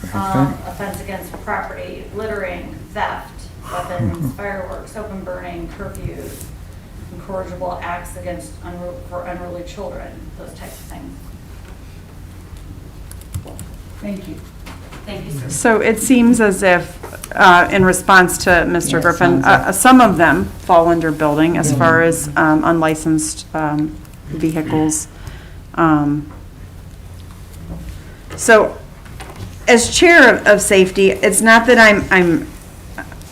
Speaker 12: offense against property, littering, theft, weapons, fireworks, open burning, curfews, incorrigible acts against for unruly children, those types of things.
Speaker 13: Thank you.
Speaker 12: Thank you, sir.
Speaker 5: So it seems as if, in response to Mr.
Speaker 7: Yeah,
Speaker 5: Griffin,
Speaker 7: sounds
Speaker 5: some of them fall under building as far as unlicensed vehicles. So as chair of safety, it's not that I'm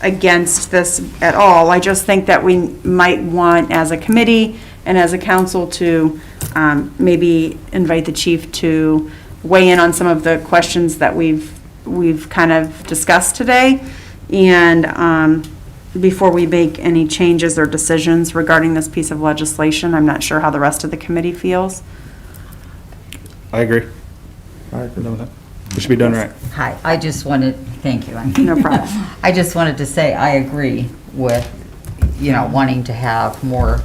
Speaker 5: against this at all. I just think that we might want, as a committee and as a council, to maybe invite the chief to weigh in on some of the questions that we've kind of discussed today. And before we make any changes or decisions regarding this piece of legislation, I'm not sure how the rest of the committee feels.
Speaker 3: I agree. It should be done right.
Speaker 7: Hi, I just wanted, thank you.
Speaker 5: No problem.
Speaker 7: I just wanted to say I agree with, wanting to have more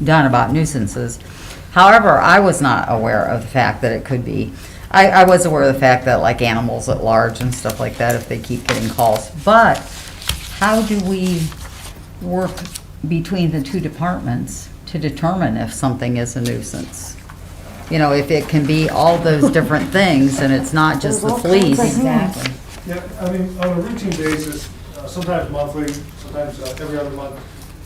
Speaker 7: done about nuisances. However, I was not aware of the fact that it could be, I was aware of the fact that like animals at large and stuff like that, if they keep getting calls. But how do we work between the two departments to determine if something is a nuisance? If it can be all those different things and it's not just the police.
Speaker 12: Exactly.
Speaker 11: Yeah, I mean, on a routine basis, sometimes monthly, sometimes every other month,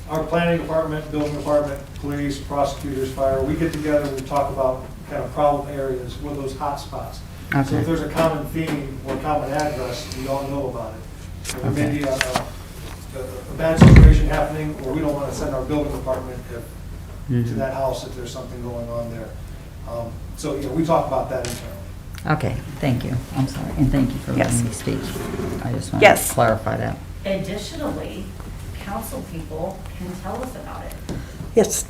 Speaker 11: our planning department, building department, police, prosecutors, fire, we get together and we talk about kind of problem areas, what are those hot spots. So
Speaker 7: Okay.
Speaker 11: if there's a common theme or common address, we all know about it. So there may be a bad situation happening, or we don't want to send our building department to that house if there's something going on there. So, we talk about that internally.
Speaker 7: Okay, thank you. I'm sorry, and thank you for letting
Speaker 5: Yes.
Speaker 7: me speak. I just wanted
Speaker 5: Yes.
Speaker 7: to clarify that.
Speaker 12: Additionally, council people can tell us about it.
Speaker 1: Yes,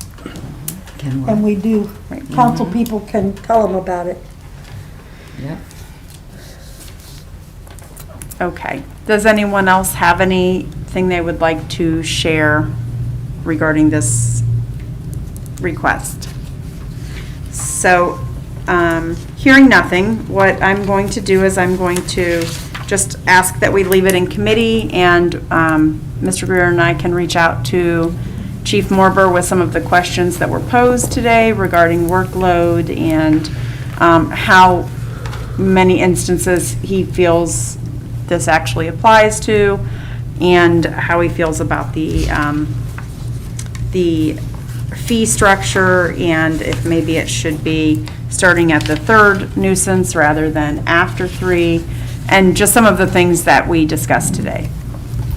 Speaker 7: Can
Speaker 1: and we do. Council people can tell them about it.
Speaker 7: Yep.
Speaker 5: Okay. Does anyone else have anything they would like to share regarding this request? So, hearing nothing, what I'm going to do is I'm going to just ask that we leave it in committee, and Mr. Greer and I can reach out to Chief Morber with some of the questions that were posed today regarding workload and how many instances he feels this actually applies to, and how he feels about the fee structure, and if maybe it should be starting at the third nuisance rather than after 3, and just some of the things that we discussed today.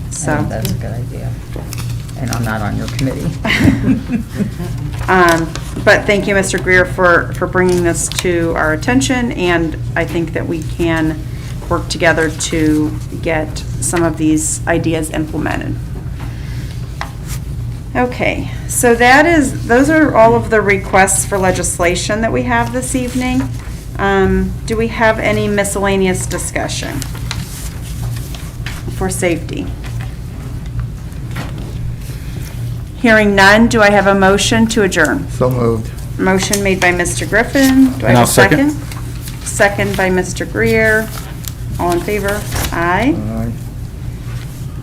Speaker 7: I
Speaker 5: So,
Speaker 7: think that's a good idea. And I'm not on your committee.
Speaker 5: but thank you, Mr. Greer, for bringing this to our attention, and I think that we can work together to get some of these ideas implemented. Okay, so those are all of the requests for legislation that we have this evening. Do we have any miscellaneous discussion for safety? Hearing none, do I have a motion to adjourn?
Speaker 14: So moved.
Speaker 5: Motion made by Mr. Griffin. Do I
Speaker 3: And
Speaker 5: have
Speaker 3: I'll
Speaker 5: a second?
Speaker 3: second.
Speaker 5: Second by Mr. Greer. All in favor? Aye.
Speaker 14: Aye.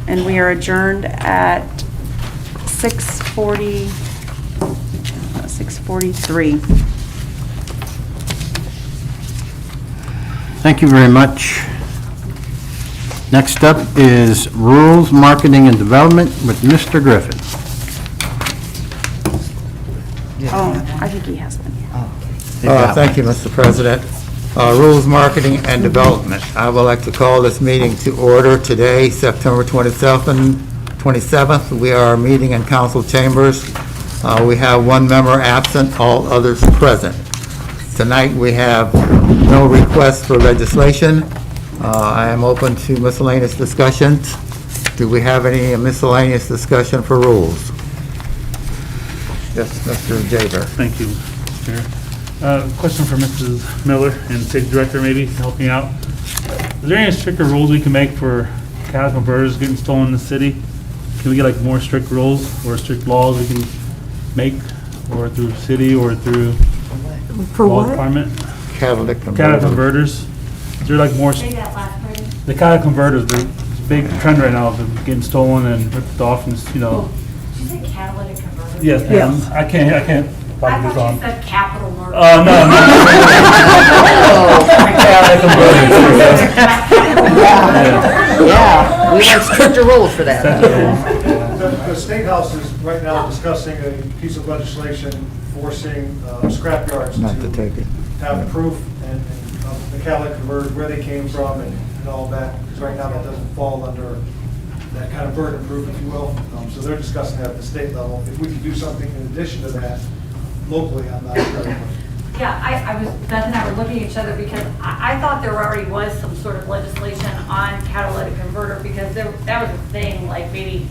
Speaker 5: And we are adjourned at 6:43.
Speaker 6: Thank you very much. Next up is Rules, Marketing, and Development with Mr. Griffin.
Speaker 5: Oh, I think he has one.
Speaker 14: Thank you, Mr. President. Rules, Marketing, and Development. I would like to call this meeting to order today, September 27th. We are meeting in council chambers. We have one member absent, all others present. Tonight, we have no requests for legislation. I am open to miscellaneous discussions. Do we have any miscellaneous discussion for rules? Yes, Mr. Jaber.
Speaker 8: Thank you, Chair. Question for Mrs. Miller and Safety Director, maybe, helping out. Is there any stricter rules we can make for cattle converters getting stolen in the city? Can we get like more strict rules or strict laws we can make, or through city or through
Speaker 1: For
Speaker 8: law
Speaker 1: what?
Speaker 8: department?
Speaker 14: Catalytic
Speaker 8: Cattle
Speaker 14: converter.
Speaker 8: converters. Is there like more,
Speaker 12: Say that last part.
Speaker 8: the cattle converters, the big trend right now of them getting stolen and ripped off and, you know.
Speaker 12: Did you say catalytic converter?
Speaker 8: Yes, ma'am. I can't
Speaker 12: I
Speaker 8: probably this
Speaker 12: thought
Speaker 8: on.
Speaker 12: you said capital murder.
Speaker 8: Oh, no, no. Cattle converters.
Speaker 7: Yeah, we want stricter rules for that.
Speaker 11: The State House is right now discussing a piece of legislation forcing scrap yards
Speaker 14: Not to
Speaker 11: to
Speaker 14: take it.
Speaker 11: have proof and the catalytic converters, where they came from and all that, because right now that doesn't fall under that kind of burden of proof, if you will. So they're discussing that at the state level. If we could do something in addition to that locally, I'm not sure.
Speaker 12: Yeah, I was, Beth and I were looking at each other because I thought there already was some sort of legislation on catalytic converter, because that was a thing like maybe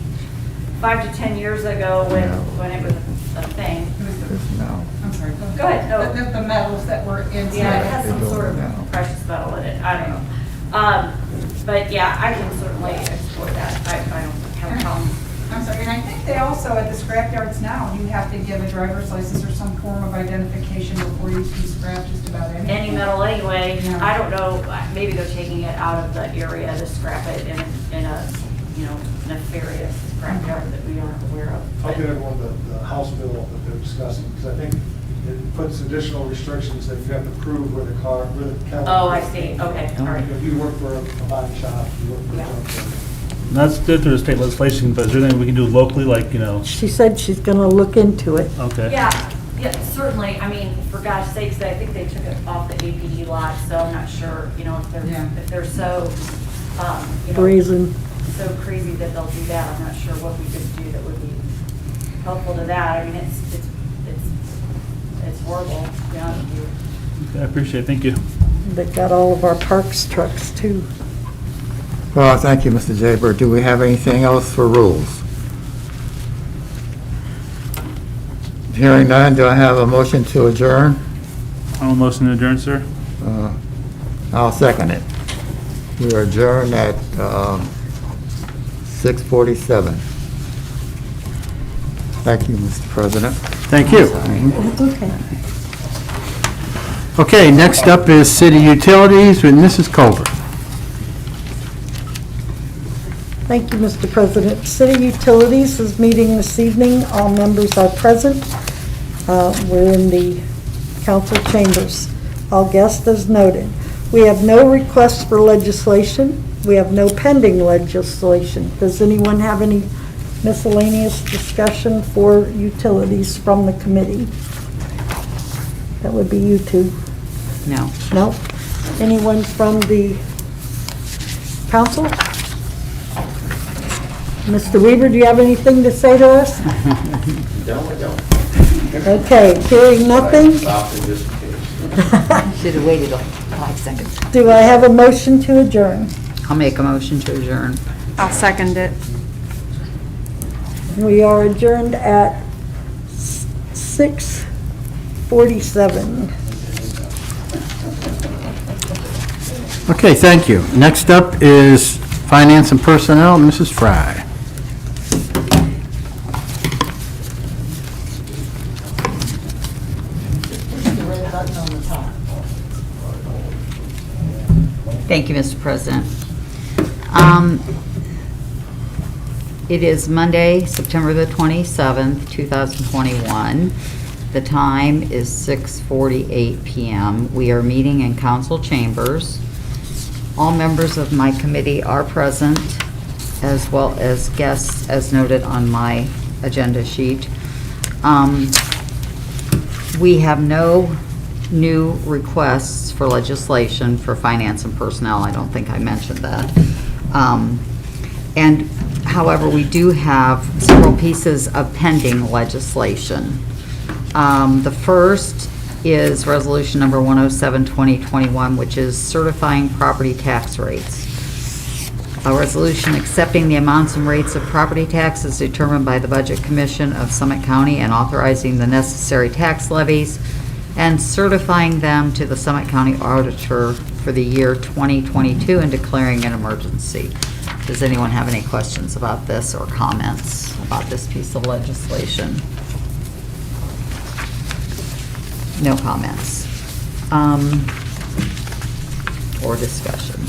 Speaker 12: 5 to 10 years ago when it was a thing.
Speaker 14: No.
Speaker 13: I'm sorry.
Speaker 12: Go ahead, no.
Speaker 13: The metals that were inside.
Speaker 12: Yeah, it has some
Speaker 14: They don't
Speaker 12: sort of
Speaker 14: know.
Speaker 12: precious metal in it, I don't know. But yeah, I can certainly explore that, I don't have a problem.
Speaker 13: I'm sorry, and I think they also, at the scrap yards now, you have to give a driver's license or some form of identification before you can scrap just about anything.
Speaker 12: Any metal anyway,
Speaker 13: Yeah.
Speaker 12: I don't know, maybe they're taking it out of the area to scrap it in a, you know, nefarious scrap yard that we aren't aware of.
Speaker 11: I'll get everyone the House bill that they're discussing, because I think it puts additional restrictions that you have to prove where the catalytic.
Speaker 12: Oh, I see, okay, all right.
Speaker 11: If you work for a body shop, you work for a
Speaker 12: Yeah.
Speaker 11: junk store.
Speaker 8: That's good through the state legislation, but is there anything we can do locally, like, you know,
Speaker 1: She said she's gonna look into it.
Speaker 8: okay.
Speaker 12: Yeah, certainly, I mean, for gosh sakes, I think they took it off the APD lot, so I'm not sure, you know,
Speaker 13: Yeah.
Speaker 12: if they're so, you know,
Speaker 1: Brazen.
Speaker 12: so crazy that they'll do that, I'm not sure what we could do that would be helpful to that. I mean, it's horrible, to be honest with you.
Speaker 8: I appreciate it, thank you.
Speaker 1: They've got all of our parks trucks too.
Speaker 14: Well, thank you, Mr. Jaber. Do we have anything else for rules? Hearing none, do I have a motion to adjourn?
Speaker 8: I'll motion to adjourn, sir.
Speaker 14: I'll second it. We are adjourned at 6:47. Thank you, Mr. President.
Speaker 6: Thank you.
Speaker 1: That's okay.
Speaker 6: Okay, next up is city utilities with Mrs. Culver.
Speaker 1: Thank you, Mr. President. City Utilities is meeting this evening. All members are present. We're in the council chambers. All guests as noted. We have no requests for legislation. We have no pending legislation. Does anyone have any miscellaneous discussion for utilities from the committee? That would be you two.
Speaker 7: No.
Speaker 1: No? Anyone from the council? Mr. Weaver, do you have anything to say to us?
Speaker 4: No, I don't.
Speaker 1: Okay, hearing nothing,
Speaker 7: Should have waited 5 seconds.
Speaker 1: do I have a motion to adjourn?
Speaker 7: I'll make a motion to adjourn.
Speaker 5: I'll second it.
Speaker 1: We are adjourned at 6:47.
Speaker 6: Okay, thank you. Next up is finance and personnel, Mrs. Fry.
Speaker 7: Thank you, Mr. President. It is Monday, September the 27th, 2021. The time is 6:48 PM. We are meeting in council chambers. All members of my committee are present, as well as guests, as noted on my agenda sheet. We have no new requests for legislation for finance and personnel. I don't think I mentioned that. And however, we do have several pieces of pending legislation. The first is Resolution Number 107, 2021, which is certifying property tax rates. A resolution accepting the amounts and rates of property taxes determined by the Budget Commission of Summit County and authorizing the necessary tax levies and certifying them to the Summit County Auditor for the year 2022 and declaring an emergency. Does anyone have any questions about this or comments about this piece of legislation? No comments. Or discussion.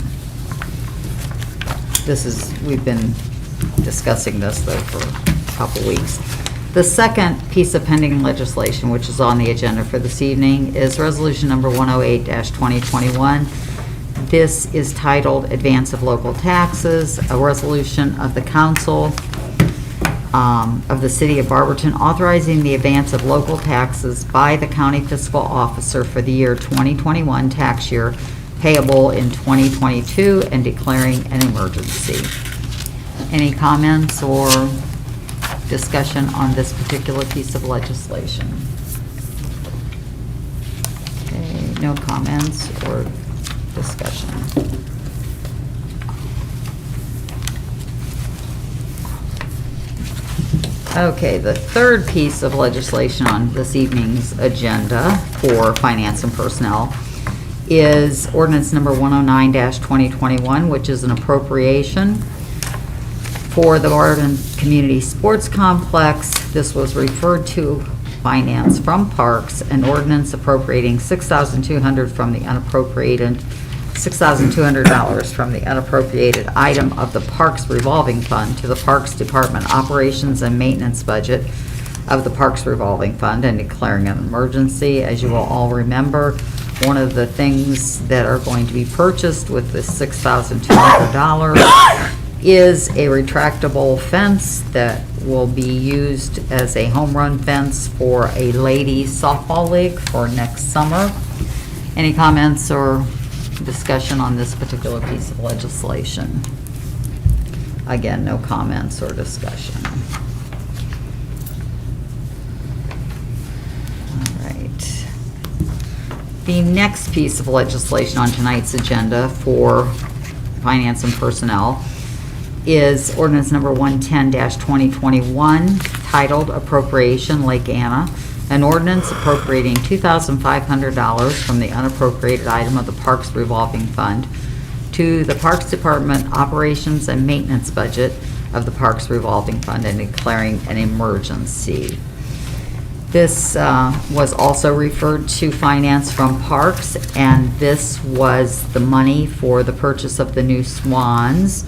Speaker 7: We've been discussing this though for a couple weeks. The second piece of pending legislation, which is on the agenda for this evening, is Resolution Number 108-2021. This is titled Advance of Local Taxes, a resolution of the Council of the City of Barberton authorizing the advance of local taxes by the county fiscal officer for the year 2021 tax year payable in 2022 and declaring an emergency. Any comments or discussion on this particular piece of legislation? Okay, no comments or discussion. Okay, the third piece of legislation on this evening's agenda for Finance and Personnel is Ordinance Number 109-2021, which is an appropriation for the Barberton Community Sports Complex. This was referred to Finance from Parks, an ordinance appropriating $6,200 from the unappropriated $6,200 from the unappropriated item of the Parks Revolving Fund to the Parks Department Operations and Maintenance budget of the Parks Revolving Fund and declaring an emergency. As you will all remember, one of the things that are going to be purchased with this $6,200 is a retractable fence that will be used as a home run fence for a ladies softball league for next summer. Any comments or discussion on this particular piece of legislation? Again, no comments or discussion. All right. The next piece of legislation on tonight's agenda for Finance and Personnel is Ordinance Number 110-2021, titled Appropriation Lake Anna, an ordinance appropriating $2,500 from the unappropriated item of the Parks Revolving Fund to the Parks Department Operations and Maintenance budget of the Parks Revolving Fund and declaring an emergency. This was also referred to Finance from Parks, and this was the money for the purchase of the new swans.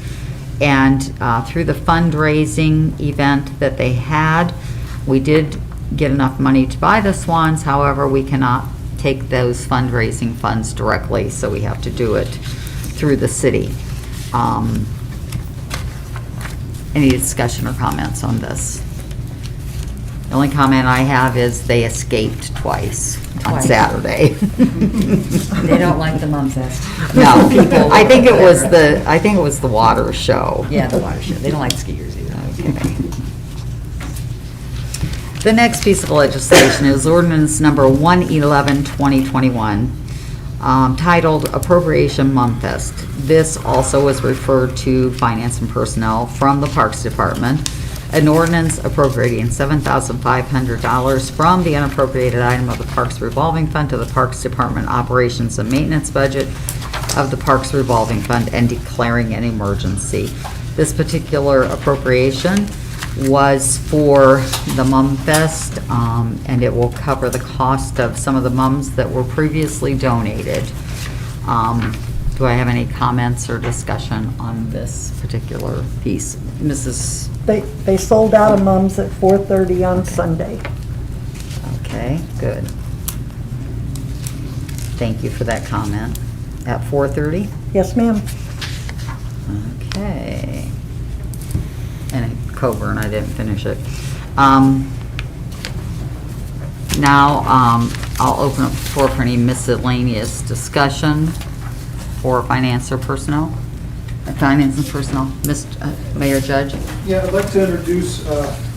Speaker 7: And through the fundraising event that they had, we did get enough money to buy the swans. However, we cannot take those fundraising funds directly, so we have to do it through the city. Any discussion or comments on this? The only comment I have is they escaped twice on Saturday.
Speaker 2: They don't like the Mum Fest.
Speaker 7: No, I think it was the water show.
Speaker 2: Yeah, the water show. They don't like skiers either.
Speaker 7: Okay. The next piece of legislation is Ordinance Number 111-2021, titled Appropriation Mumfest. This also was referred to Finance and Personnel from the Parks Department. An ordinance appropriating $7,500 from the unappropriated item of the Parks Revolving Fund to the Parks Department Operations and Maintenance budget of the Parks Revolving Fund and declaring an emergency. This particular appropriation was for the Mum Fest, and it will cover the cost of some of the mums that were previously donated. Do I have any comments or discussion on this particular piece? Mrs.
Speaker 1: They sold out of mums at 4:30 on Sunday.
Speaker 7: Okay, good. Thank you for that comment. At 4:30?
Speaker 1: Yes, ma'am.
Speaker 7: Okay. And at Coburn, I didn't finish it. Now, I'll open up the floor for any miscellaneous discussion for Finance or Personnel. Finance and Personnel. Mayor Judge?
Speaker 11: Yeah, I'd like to introduce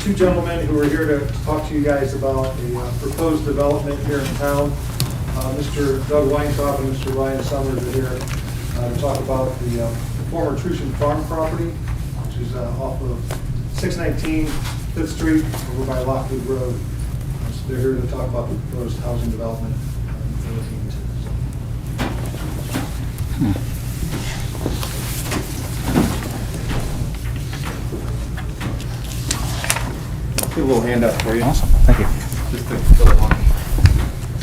Speaker 11: two gentlemen who are here to talk to you guys about a proposed development here in town. Mr. Doug Weintraub and Mr. Ryan Summers are here to talk about the former Trushan Farm property, which is off of 619 5th Street over by Lockwood Road. So they're here to talk about the proposed housing development.
Speaker 3: A little handout for you.
Speaker 8: Awesome, thank you.
Speaker 3: Just to fill it on.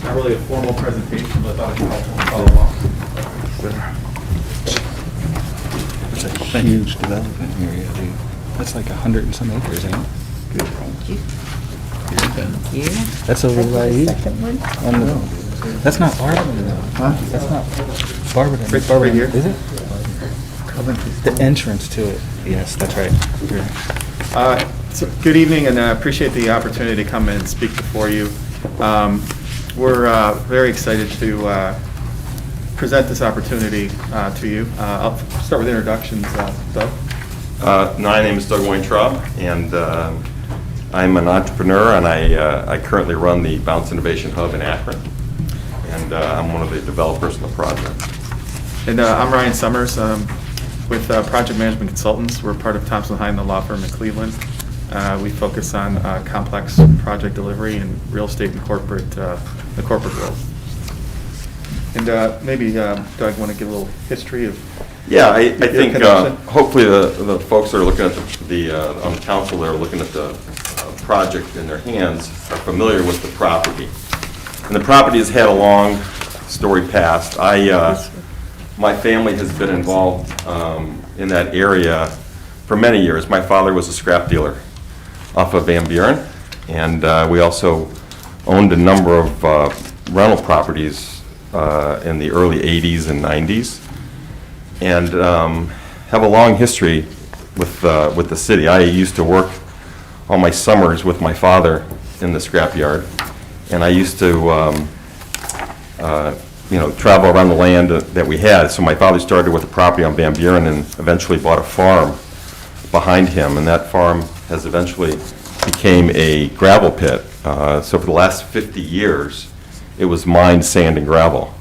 Speaker 3: Not really a formal presentation, but I thought it'd be helpful to follow along.
Speaker 15: It's a huge development area, dude. That's like 100 and some acres, ain't it?
Speaker 7: Thank you. Thank you.
Speaker 15: That's over by you.
Speaker 1: Second one?
Speaker 15: That's not Barberton, though. Huh? That's not Barberton.
Speaker 3: Right here?
Speaker 15: Is it? The entrance to it. Yes, that's right.
Speaker 3: So, good evening, and I appreciate the opportunity to come and speak before you. We're very excited to present this opportunity to you. I'll start with introductions. Doug?
Speaker 16: My name is Doug Weintraub, and I'm an entrepreneur, and I currently run the Bounce Innovation Hub in Akron, and I'm one of the developers in the project.
Speaker 3: And I'm Ryan Summers with Project Management Consultants. We're part of Thompson Hine, the law firm in Cleveland. We focus on complex project delivery and real estate and corporate, the corporate world. And maybe, Doug, want to give a little history of?
Speaker 16: Yeah, I think hopefully the folks that are looking at on the council that are looking at the project in their hands are familiar with the property. And the property has had a long story past. My family has been involved in that area for many years. My father was a scrap dealer off of Van Buren, and we also owned a number of rental properties in the early 80s and 90s, and have a long history with the city. I used to work all my summers with my father in the scrap yard, and I used to travel around the land that we had. So my father started with a property on Van Buren and eventually bought a farm behind him, and that farm has eventually became a gravel pit. So for the last 50 years, it was mined sand and gravel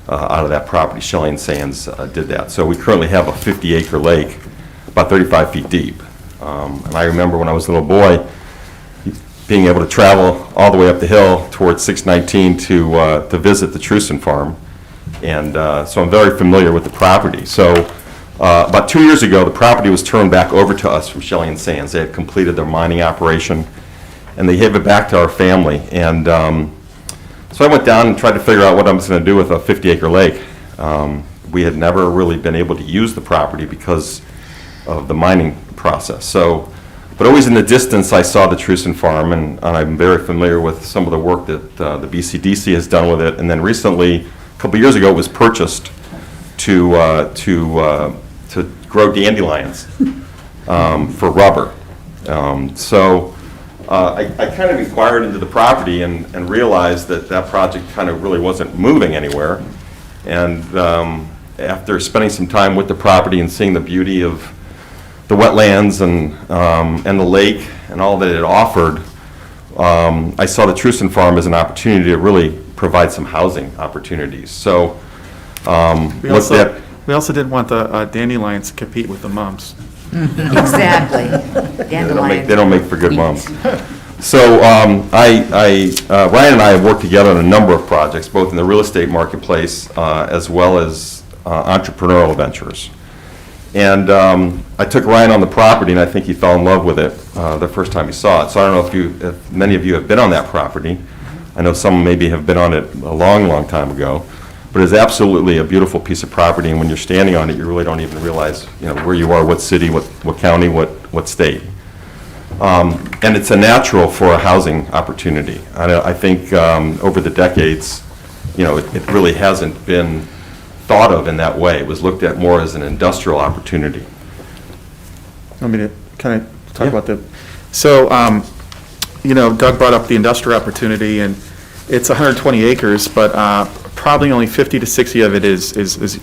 Speaker 16: out of that property. Shelley and Sands did that. So we currently have a 50-acre lake, about 35 feet deep. And I remember when I was a little boy, being able to travel all the way up the hill towards 619 to visit the Truson farm. And so I'm very familiar with the property. So about 2 years ago, the property was turned back over to us from Shelley and Sands. They had completed their mining operation, and they gave it back to our family. And so I went down and tried to figure out what I was going to do with a 50-acre lake. We had never really been able to use the property because of the mining process. But always in the distance, I saw the Truson farm, and I'm very familiar with some of the work that the BCDC has done with it. And then recently, a couple years ago, it was purchased to grow dandelions for rubber. I kind of inquired into the property and realized that project kind of really wasn't moving anywhere. And after spending some time with the property and seeing the beauty of the wetlands and the lake and all that it offered, I saw the Truson farm as an opportunity to really provide some housing opportunities. So
Speaker 3: We also didn't want the dandelions to compete with the mums.
Speaker 2: Exactly.
Speaker 16: They don't make for good mums. So Ryan and I have worked together on a number of projects, both in the real estate marketplace as well as entrepreneurial ventures. And I took Ryan on the property, and I think he fell in love with it the first time he saw it. So I don't know if many of you have been on that property. I know some maybe have been on it a long, long time ago. But it's absolutely a beautiful piece of property, and when you're standing on it, you really don't even realize, where you are, what city, what county, what state. And it's a natural for a housing opportunity. I think over the decades, it really hasn't been thought of in that way. It was looked at more as an industrial opportunity.
Speaker 3: Want me to kind of talk about the, so, Doug brought up the industrial opportunity, and it's 120 acres, but probably only 50 to 60 of it is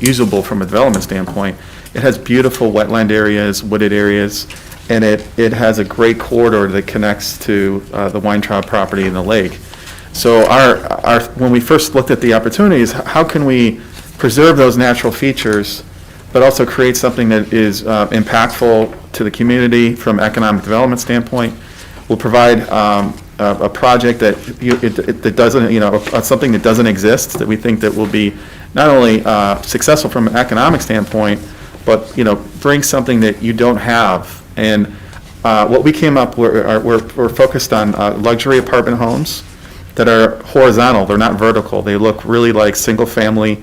Speaker 3: usable from a development standpoint. It has beautiful wetland areas, wooded areas, and it has a great corridor that connects to the Weintraub property and the lake. So when we first looked at the opportunities, how can we preserve those natural features, but also create something that is impactful to the community from an economic development standpoint? We'll provide a project that doesn't, something that doesn't exist, that we think that will be
Speaker 17: not only successful from an economic standpoint, but, bring something that you don't have. And what we came up, we're focused on luxury apartment homes that are horizontal, they're not vertical. They look really like single-family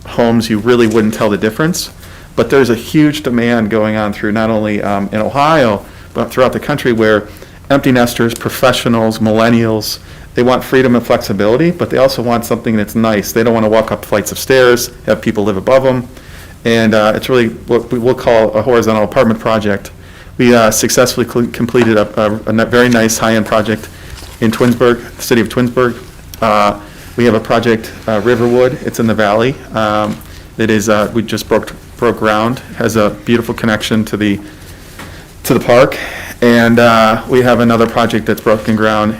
Speaker 17: homes. You really wouldn't tell the difference. But there's a huge demand going on through not only in Ohio, but throughout the country where empty nesters, professionals, millennials, they want freedom and flexibility, but they also want something that's nice. They don't want to walk up flights of stairs, have people live above them. And it's really what we will call a horizontal apartment project. We successfully completed a very nice high-end project in Twinsburg, the city of Twinsburg. We have a project, Riverwood, it's in the valley. It is, we just broke ground, has a beautiful connection to the park. And we have another project that's broken ground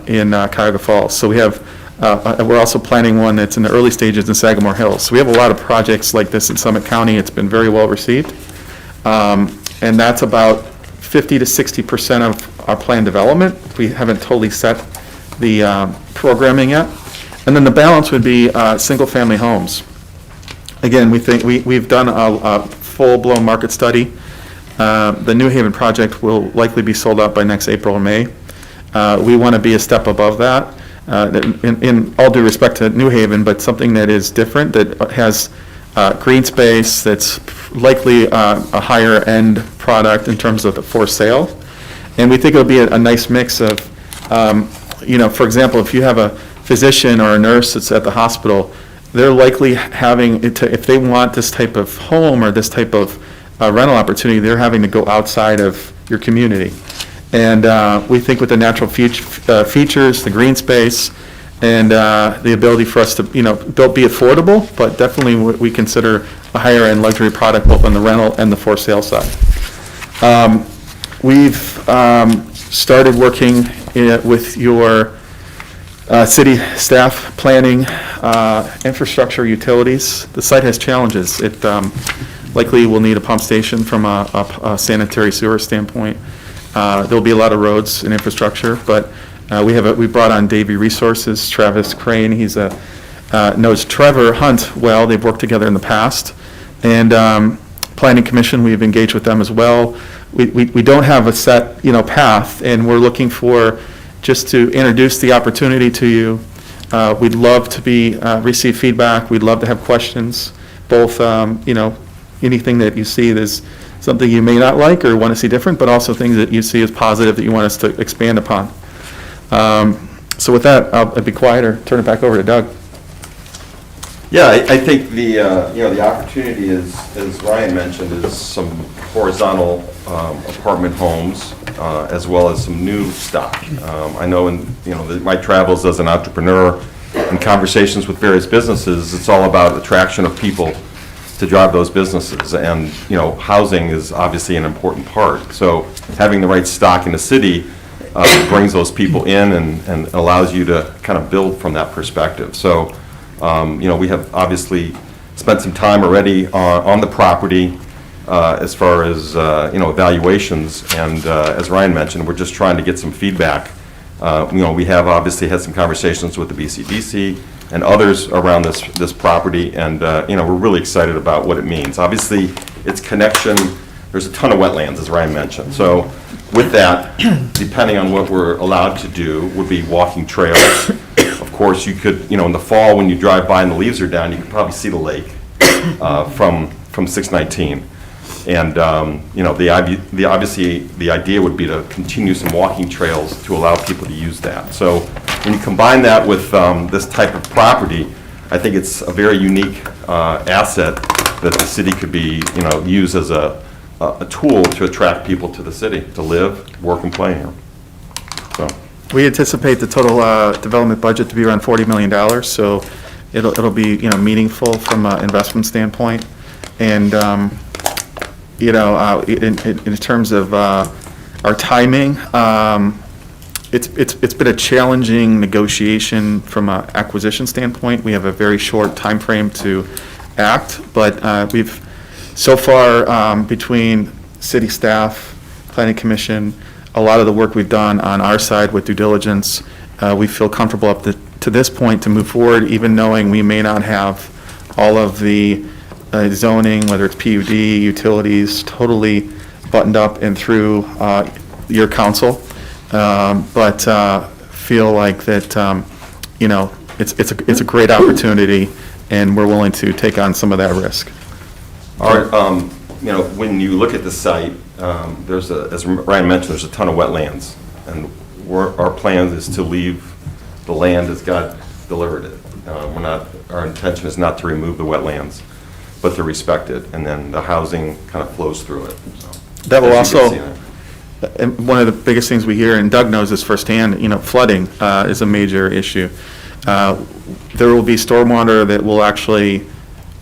Speaker 17: in Cuyahoga Falls. So we have, we're also planning one that's in the early stages in Sagamore Hills. So we have a lot of projects like this in Summit County. It's been very well received. And that's about 50 to 60% of our planned development. We haven't totally set the programming yet. And then the balance would be single-family homes. Again, we've done a full-blown market study. The New Haven project will likely be sold out by next April or May. We want to be a step above that, in all due respect to New Haven, but something that is different, that has green space, that's likely a higher-end product in terms of the for sale. And we think it'll be a nice mix of, for example, if you have a physician or a nurse that's at the hospital, they're likely having, if they want this type of home or this type of rental opportunity, they're having to go outside of your community. And we think with the natural features, the green space, and the ability for us to, don't be affordable, but definitely we consider a higher-end luxury product both on the rental and the for sale side. We've started working with your city staff planning infrastructure utilities. The site has challenges. It likely will need a pump station from a sanitary sewer standpoint. There'll be a lot of roads and infrastructure, but we brought on Davey Resources, Travis Crane. He's knows Trevor Hunt well. They've worked together in the past. And Planning Commission, we've engaged with them as well. We don't have a set, path, and we're looking for just to introduce the opportunity to you. We'd love to receive feedback. We'd love to have questions, both, anything that you see that's something you may not like or want to see different, but also things that you see as positive that you want us to expand upon. So with that, I'll be quiet or turn it back over to Doug.
Speaker 16: Yeah, I think the opportunity is, as Ryan mentioned, is some horizontal apartment homes, as well as some new stock. I know in, my travels as an entrepreneur and conversations with various businesses, it's all about attraction of people to drive those businesses. And, housing is obviously an important part. So having the right stock in the city brings those people in and allows you to kind of build from that perspective. So, we have obviously spent some time already on the property as far as, evaluations. And as Ryan mentioned, we're just trying to get some feedback. We have obviously had some conversations with the BCDC and others around this property, and we're really excited about what it means. Obviously, its connection, there's a ton of wetlands, as Ryan mentioned. So with that, depending on what we're allowed to do, would be walking trails. Of course, you could, in the fall when you drive by and the leaves are down, you could probably see the lake from 619. And obviously the idea would be to continue some walking trails to allow people to use that. So when you combine that with this type of property, I think it's a very unique asset that the city could be, use as a tool to attract people to the city to live, work, and play here. So
Speaker 17: We anticipate the total development budget to be around $40 million, so it'll be, meaningful from an investment standpoint. And, in terms of our timing, it's been a challenging negotiation from an acquisition standpoint. We have a very short time frame to act, but we've so far between city staff, planning commission, a lot of the work we've done on our side with due diligence, we feel comfortable up to this point to move forward, even knowing we may not have all of the zoning, whether it's PUD, utilities, totally buttoned up and through your council. But feel like that, you know, it's a great opportunity, and we're willing to take on some of that risk.
Speaker 16: All right, you know, when you look at the site, there's as Ryan mentioned, there's a ton of wetlands, and our plan is to leave the land as God delivered it. Our intention is not to remove the wetlands, but to respect it, and then the housing kind of flows through it. So,
Speaker 17: That will
Speaker 16: as you can
Speaker 17: also,
Speaker 16: see there.
Speaker 17: and one of the biggest things we hear, and Doug knows this firsthand, you know, flooding is a major issue. There will be stormwater that will actually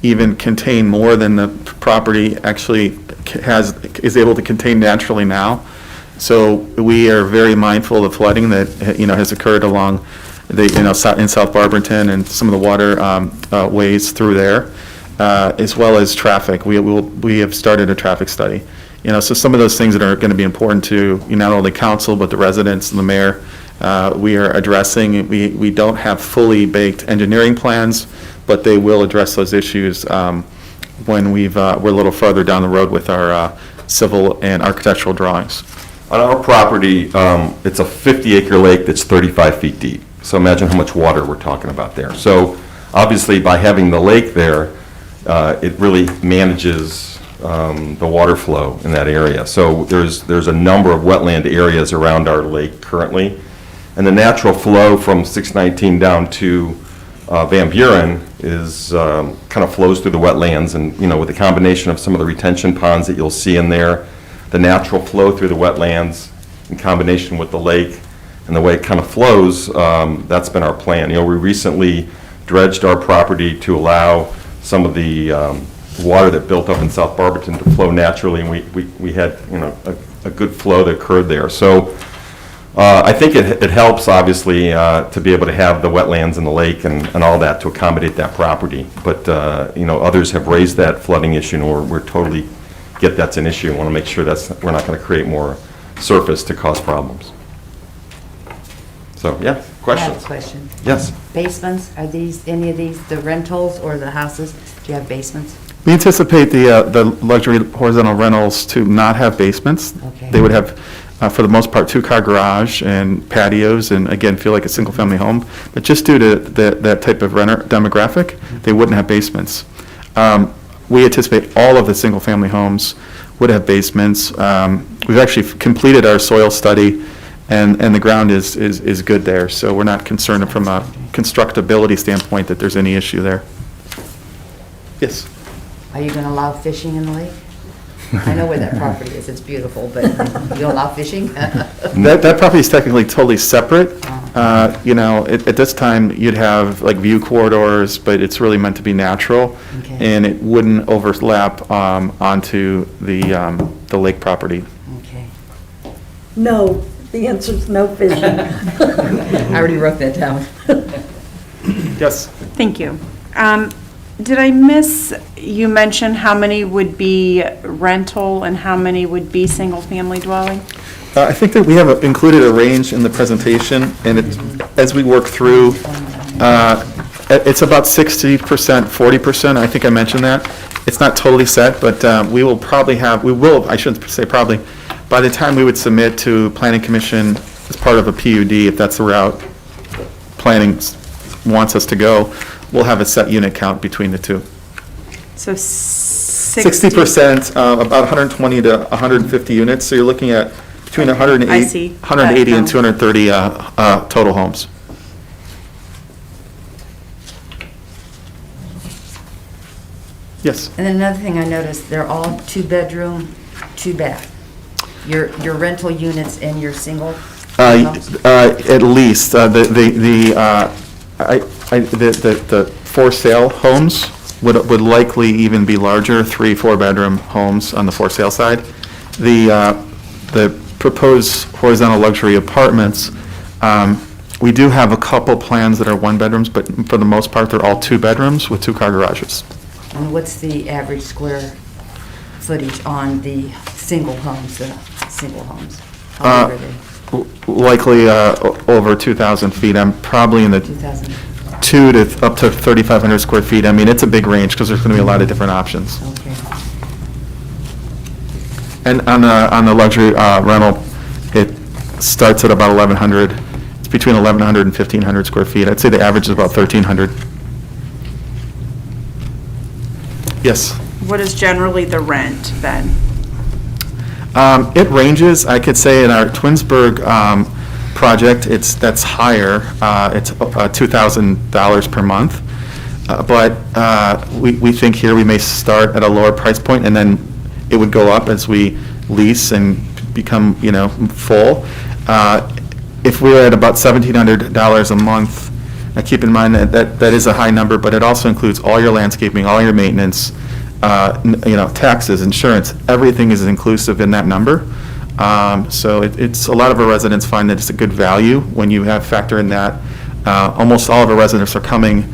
Speaker 17: even contain more than the property actually is able to contain naturally now. So we are very mindful of flooding that, you know, has occurred along the, you know, in South Barberton and some of the water ways through there, as well as traffic. We have started a traffic study. You know, so some of those things that are going to be important to not only council, but the residents and the mayor, we are addressing. We don't have fully baked engineering plans, but they will address those issues when we're a little further down the road with our civil and architectural drawings.
Speaker 16: On our property, it's a 50-acre lake that's 35 feet deep. So imagine how much water we're talking about there. So obviously, by having the lake there, it really manages the water flow in that area. So there's a number of wetland areas around our lake currently. And the natural flow from 619 down to Van Buren is kind of flows through the wetlands, and you know, with the combination of some of the retention ponds that you'll see in there, the natural flow through the wetlands in combination with the lake and the way it kind of flows, that's been our plan. You know, we recently dredged our property to allow some of the water that built up in South Barberton to flow naturally, and we had, you know, a good flow that occurred there. So I think it helps, obviously, to be able to have the wetlands and the lake and all that to accommodate that property. But, you know, others have raised that flooding issue, and we're totally get that's an issue. We want to make sure we're not going to create more surface to cause problems. So, yeah, questions?
Speaker 2: I have a question.
Speaker 16: Yes.
Speaker 2: Basements, are these, any of these, the rentals or the houses, do you have basements?
Speaker 17: We anticipate the luxury horizontal rentals to not have basements.
Speaker 2: Okay.
Speaker 17: They would have, for the most part, two-car garage and patios, and again, feel like a single-family home. But just due to that type of renter demographic, they wouldn't have basements. We anticipate all of the single-family homes would have basements. We've actually completed our soil study, and the ground is good there. So we're not concerned from a constructability standpoint that there's any issue there. Yes?
Speaker 2: Are you going to allow fishing in the lake? I know where that property is, it's beautiful, but you allow fishing?
Speaker 17: That property is technically totally separate. You know, at this time, you'd have like view corridors, but it's really meant to be natural.
Speaker 2: Okay.
Speaker 17: And it wouldn't overlap onto the lake property.
Speaker 2: Okay.
Speaker 1: No, the answer's no fishing.
Speaker 2: I already wrote that down.
Speaker 17: Yes?
Speaker 5: Thank you. Did I miss, you mentioned how many would be rental and how many would be single-family dwelling?
Speaker 17: I think that we have included a range in the presentation, and as we work through, it's about 60%, 40%. I think I mentioned that. It's not totally set, but we will probably have, I shouldn't say probably, by the time we would submit to Planning Commission as part of a PUD, if that's the route planning wants us to go, we'll have a set unit count between the two.
Speaker 5: So 60%.
Speaker 17: 60%, about 120 to 150 units, so you're looking at between 180
Speaker 5: I see.
Speaker 17: 180 and 230 total homes. Yes?
Speaker 2: And then another thing I noticed, they're all two-bedroom, two-bath. Your rental units and your single homes?
Speaker 17: At least, the for sale homes would likely even be larger, 3-4 bedroom homes on the for sale side. The proposed horizontal luxury apartments, we do have a couple plans that are 1 bedrooms, but for the most part, they're all 2 bedrooms with 2-car garages.
Speaker 2: And what's the average square footage on the single homes, How big are they?
Speaker 17: Likely over 2,000 feet. I'm probably in the
Speaker 2: 2,000?
Speaker 17: up to 3,500 square feet. I mean, it's a big range because there's going to be a lot of different options.
Speaker 7: Okay.
Speaker 17: And on the luxury rental, it starts at about 1,100. It's between 1,100 and 1,500 square feet. I'd say the average is about 1,300. Yes?
Speaker 5: What is generally the rent then?
Speaker 17: It ranges. I could say in our Twinsburg project, that's higher. It's $2,000 per month. But we think here we may start at a lower price point, and then it would go up as we lease and become, full. If we're at about $1,700 a month, now keep in mind that is a high number, but it also includes all your landscaping, all your maintenance, taxes, insurance, everything is inclusive in that number. So it's a lot of our residents find that it's a good value when you have factor in that. Almost all of our residents are coming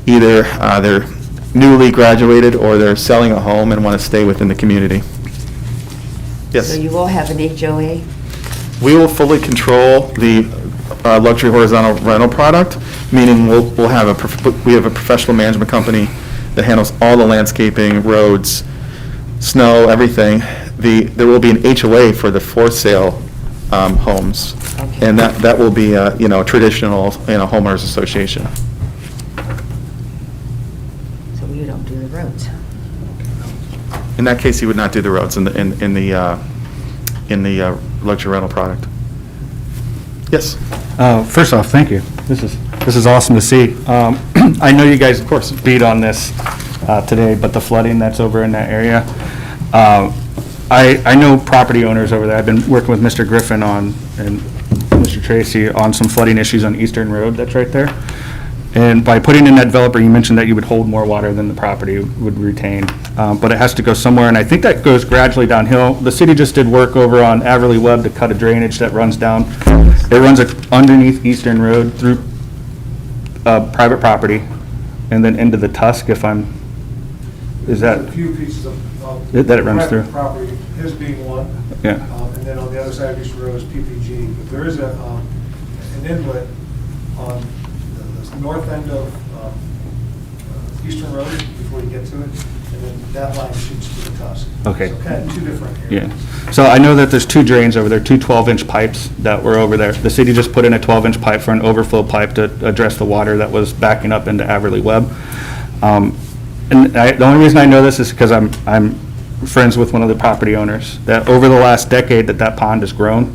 Speaker 17: either they're newly graduated or they're selling a home and want to stay within the community. Yes?
Speaker 2: So you will have an HOA?
Speaker 17: We will fully control the luxury horizontal rental product, meaning we have a professional management company that handles all the landscaping, roads, snow, everything. There will be an HOA for the for sale homes,
Speaker 2: Okay.
Speaker 17: and that will be a traditional homeowners association.
Speaker 2: So you don't do the roads?
Speaker 17: In that case, you would not do the roads in the luxury rental product. Yes.
Speaker 15: First off, thank you. This is awesome to see. I know you guys, of course, beat on this today, but the flooding that's over in that area, I know property owners over there. I've been working with Mr. Griffin and Mr. Tracy on some flooding issues on Eastern Road that's right there. And by putting in that developer, you mentioned that you would hold more water than the property would retain. But it has to go somewhere, and I think that goes gradually downhill. The city just did work over on Averly Webb to cut a drainage that runs down. It runs underneath Eastern Road through private property and then into the Tusk, is that?
Speaker 11: A few pieces of.
Speaker 15: That it runs
Speaker 11: private
Speaker 15: through.
Speaker 11: Property, his being one.
Speaker 15: Yeah.
Speaker 11: And then on the other side of Eastern Road is PPG. But there is an inlet on the north end of Eastern Road before you get to it. And then that line shoots to the Tusk.
Speaker 15: Okay.
Speaker 11: So kind of two different areas.
Speaker 15: Yeah. So I know that there's two drains over there, two 12-inch pipes that were over there. The city just put in a 12-inch pipe for an overflow pipe to address the water that was backing up into Averly Webb. And the only reason I know this is because I'm friends with one of the property owners, that over the last decade that pond has grown.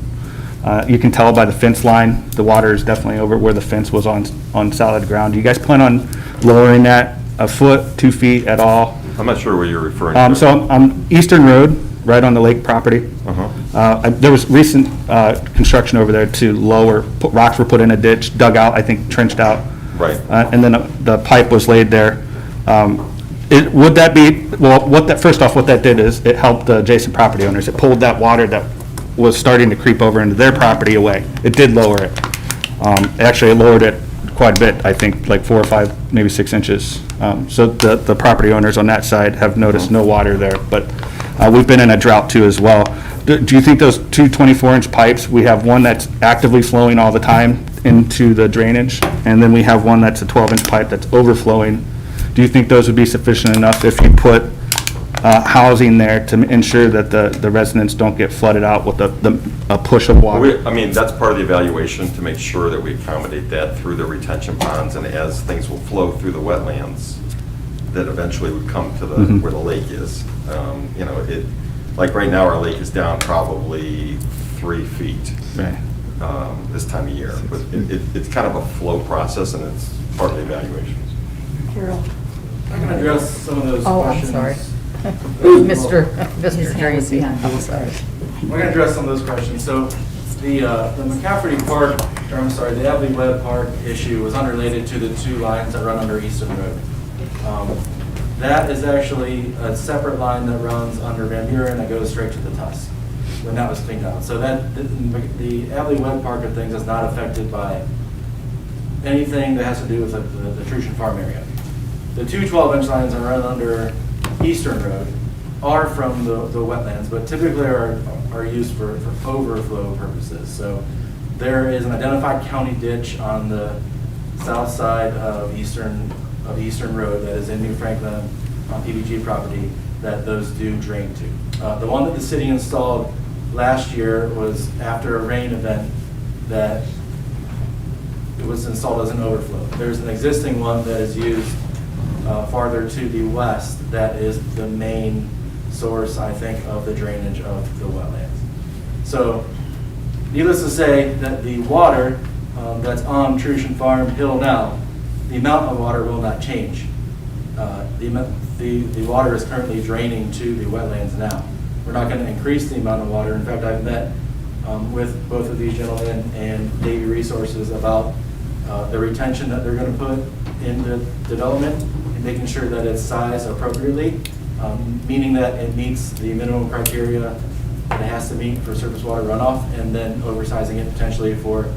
Speaker 15: You can tell by the fence line, the water is definitely over where the fence was on solid ground. Do you guys plan on lowering that a foot, 2 feet at all?
Speaker 16: I'm not sure what you're referring to.
Speaker 15: So on Eastern Road, right on the lake property, there was recent construction over there to lower, rocks were put in a ditch, dug out, I think trenched out.
Speaker 16: Right.
Speaker 15: And then the pipe was laid there. Would that be, first off, what that did is it helped the adjacent property owners. It pulled that water that was starting to creep over into their property away. It did lower it. Actually, it lowered it quite a bit, I think, like 4 or 5, maybe 6 inches. So the property owners on that side have noticed no water there, but we've been in a drought too as well. Do you think those two 24-inch pipes, we have one that's actively flowing all the time into the drainage, and then we have one that's a 12-inch pipe that's overflowing? Do you think those would be sufficient enough if you put housing there to ensure that the residents don't get flooded out with a push of water?
Speaker 16: That's part of the evaluation to make sure that we accommodate that through the retention ponds, and as things will flow through the wetlands, that eventually would come to where the lake is. Like right now, our lake is down probably 3 feet this time of year. But it's kind of a flow process, and it's part of the evaluation.
Speaker 1: Carol.
Speaker 10: I can address some of those
Speaker 7: Oh, I'm
Speaker 10: questions.
Speaker 7: sorry. Mr. Tracy, I'm sorry.
Speaker 10: I'm going to address some of those questions. So the McCafferty Park, or I'm sorry, the Abbey Webb Park issue was unrelated to the two lines that run under Eastern Road. That is actually a separate line that runs under Van Buren that goes straight to the Tusk when that was cleaned out. So that the Abbey Webb Park of things is not affected by anything that has to do with the Trushan Farm area. The two 12-inch lines that run under Eastern Road are from the wetlands, but typically are used for overflow purposes. So there is an identified county ditch on the south side of Eastern Road that is in New Franklin on PBG property that those do drain to. The one that the city installed last year was after a rain event that it was installed as an overflow. There's an existing one that is used farther to the west that is the main source, I think, of the drainage of the wetlands. So, needless to say that the water that's on Trucian Farm Hill now, the amount of water will not change. The water is currently draining to the wetlands now. We're not going to increase the amount of water. In fact, I've met with both of these gentlemen and Davy Resources about the retention that they're going to put in the development and making sure that it's sized appropriately, meaning that it meets the minimum criteria that it has to meet for surface water runoff, and then oversizing it potentially for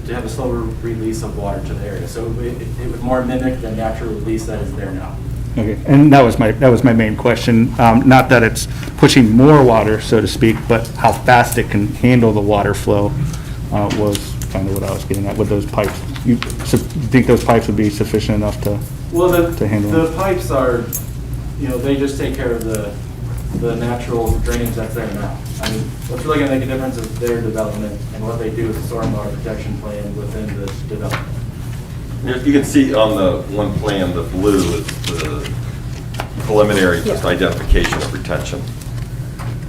Speaker 10: to have a slower release of water to the area. So it would more mimic the natural release that is there now.
Speaker 15: Okay, and that was my main question. Not that it's pushing more water, so to speak, but how fast it can handle the water flow was kind of what I was getting at with those pipes. You think those pipes would be sufficient enough to handle
Speaker 10: The
Speaker 15: it?
Speaker 10: pipes are, they just take care of the natural drainage that's there now. I mean, what's really going to make a difference is their development and what they do with the stormwater protection plan within the development.
Speaker 16: You can see on the one plan, the blue is the preliminary just identification of retention.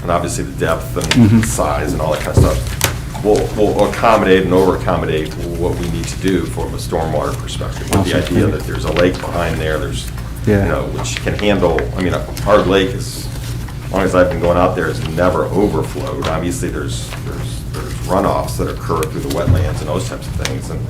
Speaker 16: And obviously the depth and the size and all that kind of stuff will accommodate and over-accommodate what we need to do from a stormwater perspective. With the idea that there's a lake behind there, there's, which can handle, I mean, our lake is, as long as I've been going out there, has never overflowed. Obviously, there's runoffs that occur through the wetlands and those types of things, and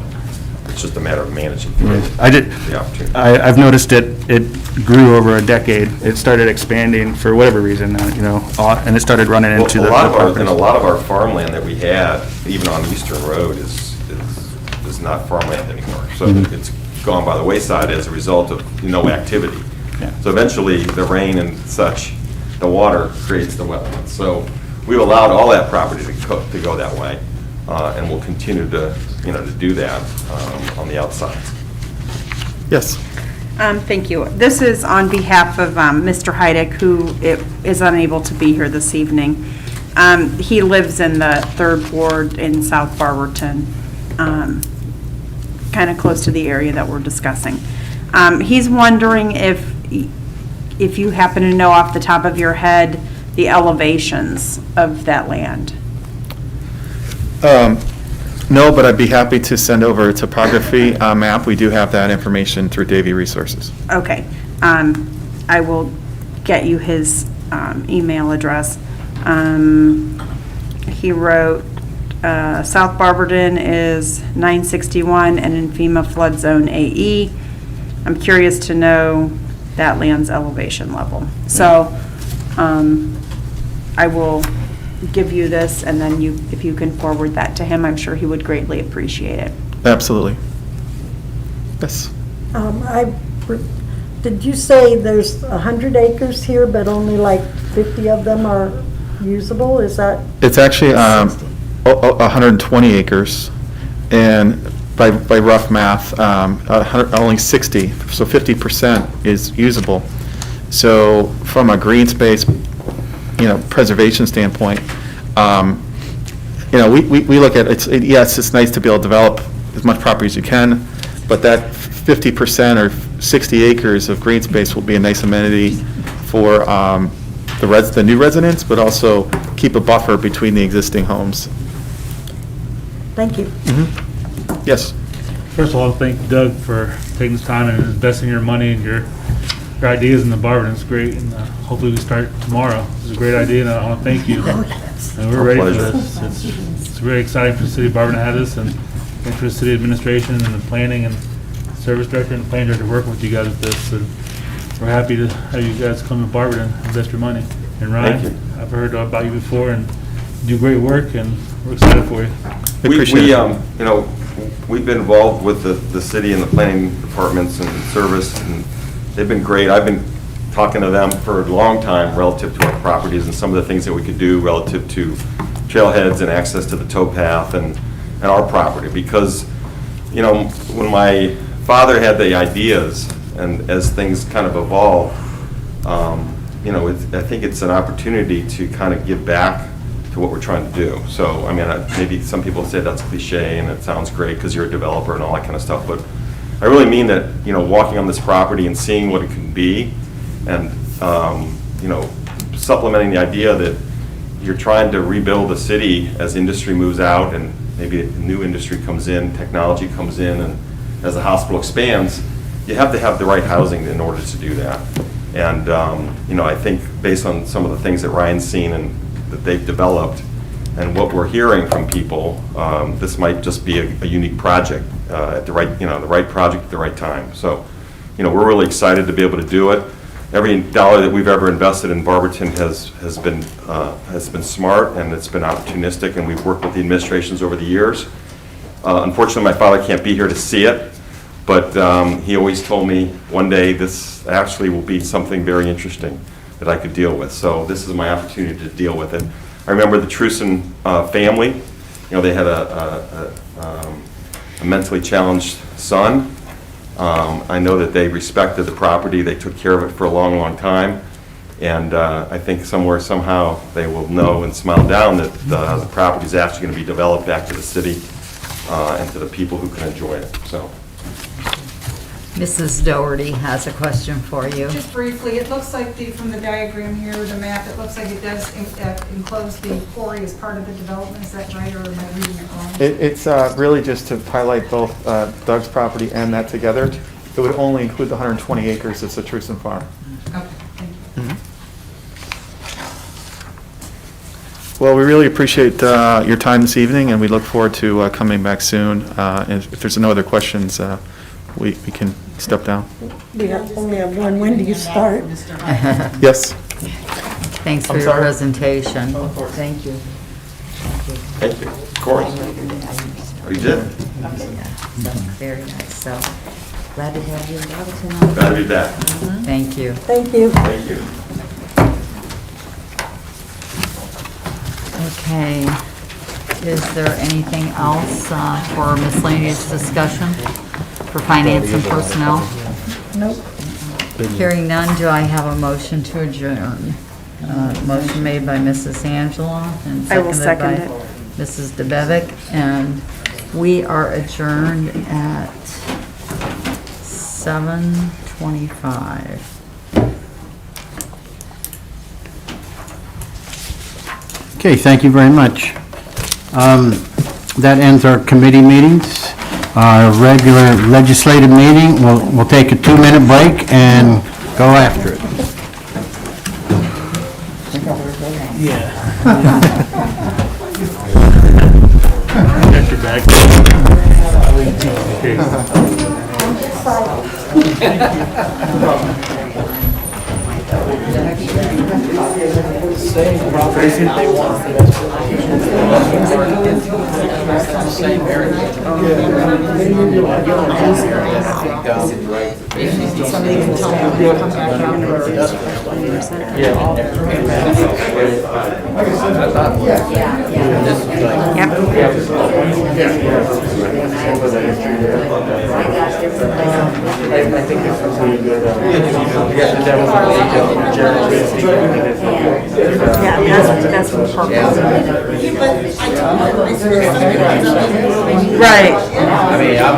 Speaker 16: it's just a matter of managing the opportunity.
Speaker 15: I've noticed it grew over a decade. It started expanding for whatever reason, and it started running into
Speaker 16: a lot of our farmland that we had, even on Eastern Road, is not farmland anymore. So it's gone by the wayside as a result of no activity. So eventually, the rain and such, the water creates the wetlands. So we've allowed all that property to go that way, and we'll continue to do that on the outside.
Speaker 17: Yes.
Speaker 5: Thank you. This is on behalf of Mr. Heidick, who is unable to be here this evening. He lives in the 3rd Ward in South Barberton, kind of close to the area that we're discussing. He's wondering if you happen to know off the top of your head the elevations of that land.
Speaker 17: No, but I'd be happy to send over a topography map. We do have that information through Davy Resources.
Speaker 5: Okay. I will get you his email address. He wrote, South Barberton is 961 and in FEMA flood zone AE. I'm curious to know that land's elevation level. So I will give you this, and then if you can forward that to him, I'm sure he would greatly appreciate it.
Speaker 17: Absolutely. Yes.
Speaker 1: Did you say there's 100 acres here, but only like 50 of them are usable? Is that?
Speaker 17: It's actually 120 acres, and by rough math, only 60, so 50% is usable. So from a green space, preservation standpoint, we look at yes, it's nice to be able to develop as much property as you can, but that 50% or 60 acres of green space will be a nice amenity for the new residents, but also keep a buffer between the existing homes.
Speaker 1: Thank you.
Speaker 17: Yes.
Speaker 8: First of all, thank Doug for taking this time and investing your money and your ideas in the Barberton. It's great, and hopefully we start tomorrow. It's a great idea, and I want to thank you. And we're ready for this. It's very exciting for the city of Barberton to have this, and for the city administration and the planning and service director and the planning director to work with you guys with this. And we're happy to have you guys come to Barberton and invest your money. And Ryan,
Speaker 16: Thank you.
Speaker 8: I've heard about you before, and you do great work, and we're excited for you.
Speaker 16: We've been involved with the city and the planning departments and service, and they've been great. I've been talking to them for a long time relative to our properties and some of the things that we could do relative to trailheads and access to the towpath and our property, because you know, when my father had the ideas, and as things kind of evolved, you know, I think it's an opportunity to kind of give back to what we're trying to do. So, I mean, maybe some people say that's cliche and it sounds great because you're a developer and all that kind of stuff, but I really mean that, you know, walking on this property and seeing what it can be, and, you know, supplementing the idea that you're trying to rebuild a city as industry moves out and maybe new industry comes in, technology comes in, and as the hospital expands, you have to have the right housing in order to do that. And, you know, I think based on some of the things that Ryan's seen and that they've developed and what we're hearing from people, this might just be a unique project at the right, you know, the right project at the right time. So, you know, we're really excited to be able to do it. Every dollar that we've ever invested in Barberton has been smart, and it's been opportunistic, and we've worked with the administrations over the years. Unfortunately, my father can't be here to see it, but he always told me one day this actually will be something very interesting that I could deal with. So this is my opportunity to deal with it. I remember the Truson family. You know, they had a mentally challenged son. I know that they respected the property. They took care of it for a long, long time. And I think somewhere, somehow, they will know and smile down that the property is actually going to be developed back to the city and to the people who can enjoy it. So.
Speaker 7: Mrs. Doherty has a question for you.
Speaker 13: Just briefly, it looks like from the diagram here, the map, it looks like it does enclose the quarry as part of the development. Is that right, or am I reading it wrong?
Speaker 17: It's really just to highlight both Doug's property and that together. It would only include the 120 acres that's the Truson Farm.
Speaker 13: Okay, thank you.
Speaker 17: Well, we really appreciate your time this evening, and we look forward to coming back soon. And if there's no other questions, we can step down.
Speaker 1: We only have one. When do you start?
Speaker 17: Yes?
Speaker 7: Thanks for your presentation.
Speaker 2: Thank you.
Speaker 16: Thank you. Of course. Oh, you did?
Speaker 7: Very nice. So glad to have you in Barberton.
Speaker 16: Glad to be back.
Speaker 7: Thank you.
Speaker 1: Thank you.
Speaker 16: Thank you.
Speaker 7: Okay. Is there anything else for miscellaneous discussion for finance and personnel?
Speaker 1: Nope.
Speaker 7: Hearing none, do I have a motion to adjourn? Motion made by Mrs. Angela and
Speaker 5: I will
Speaker 7: seconded
Speaker 5: second
Speaker 7: by Mrs. DeBevick, and we are adjourned at 7:25.
Speaker 6: Okay, thank you very much. That ends our committee meetings. Our regular legislative meeting, we'll take a 2-minute break and go after it.
Speaker 8: Got your bag.
Speaker 5: That's right.
Speaker 4: I mean, I'm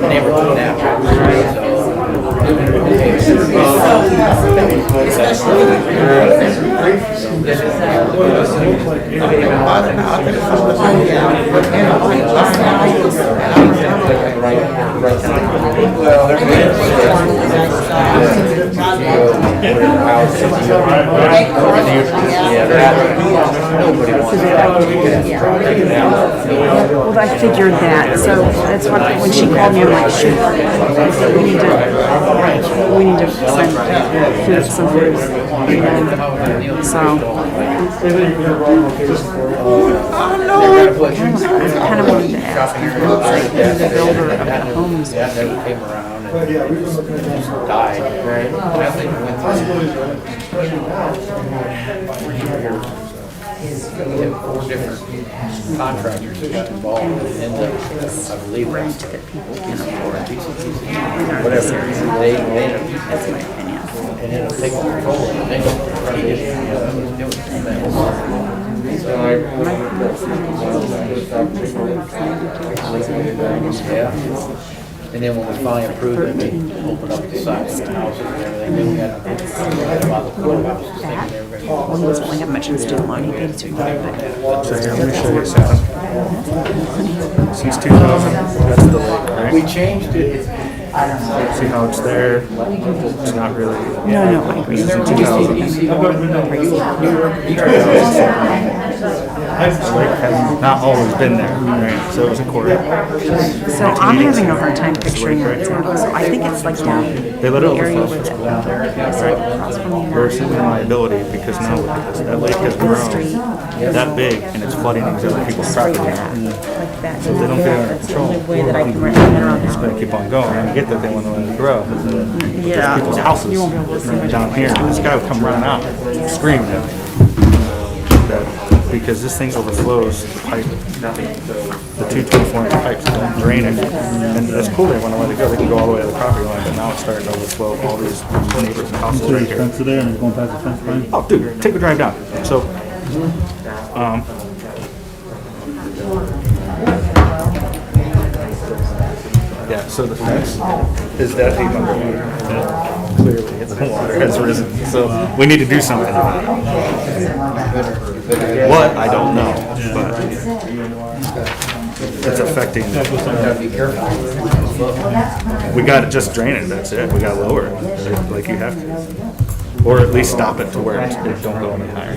Speaker 4: neighborhood
Speaker 5: Well, I figured that, so that's what, when she called me, I'm like, shoot, we need to send food, some food. So. I kind of wanted to ask her, like, who the builder of the homes would be.
Speaker 4: died, right? I think we went through. We have 4 different contractors that got involved, and it ended up, I believe,
Speaker 5: Rent that people can afford.
Speaker 4: whatever, they ended up,
Speaker 5: That's my opinion.
Speaker 4: and ended up taking control, and they don't, he just, doing Yeah. And then when we finally approved it, we opened up the sides of the houses and everything, then we had about the courthouse, just thinking everybody.
Speaker 5: Well, he doesn't really have much of a student loan, he paid it to him.
Speaker 8: So here, let me show you something. Since 2000, that's the lake, right?
Speaker 4: We changed it.
Speaker 8: See how it's there? It's not really.
Speaker 5: No, I agree.
Speaker 8: Since 2000. This lake has not always been there, right? So it was a quarter.
Speaker 5: So I'm having a hard time picturing where it's at, so I think it's like down
Speaker 8: They let it
Speaker 5: the area
Speaker 8: overflow
Speaker 5: where
Speaker 8: for
Speaker 5: that,
Speaker 8: school, right? Versus in liability, because now that lake has grown that big and it's flooding these other people's property.
Speaker 5: like that.
Speaker 8: So if they don't get it under
Speaker 5: That's the
Speaker 8: control,
Speaker 5: only way that I can wrap my head around
Speaker 8: it's
Speaker 5: how.
Speaker 8: gonna keep on going. And I get that they want to let it grow.
Speaker 5: Yeah.
Speaker 8: People's houses
Speaker 5: You won't be able to see much.
Speaker 8: down here, and this guy would come running out, screaming at me. That because this thing overflows the pipe, the 2 24-inch pipes don't drain it. And that's cool, they want to let it go, they can go all the way to the property line, but now it's starting to overflow all these neighbors and houses right here.
Speaker 15: Fence there and it's going past the fence line?
Speaker 8: Oh, dude, take a drive down. So, yeah, so the fence is that 800 feet. Clearly, the water has risen, so we need to do something about it. What, I don't know, but it's affecting. We gotta just drain it, that's it. We gotta lower it, like you have to. Or at least stop it to where it don't go any higher.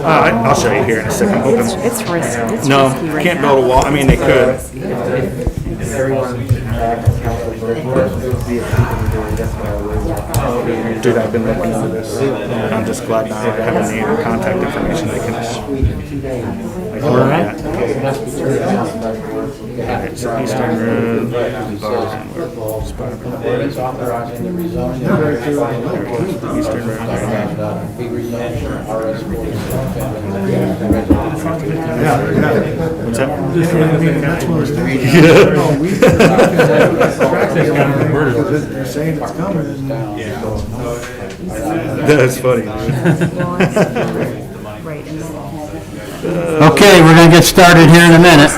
Speaker 8: I'll show you here in a second.
Speaker 5: It's risky. It's
Speaker 8: No,
Speaker 5: risky right
Speaker 8: can't
Speaker 5: now.
Speaker 8: build a wall. I mean, they could. Dude, I've been looking into this. I'm just glad now I have a name and contact information I can. Where am I at? Alright, so Eastern Road, Barberton,
Speaker 4: It's authorizing the rezoning.
Speaker 8: Eastern Road.
Speaker 4: Be rezoned RS 46.
Speaker 8: What's that?
Speaker 11: They're saying it's coming.
Speaker 8: That's funny.
Speaker 5: Right, and then I'll have it.
Speaker 6: Okay, we're going to get started here in a minute.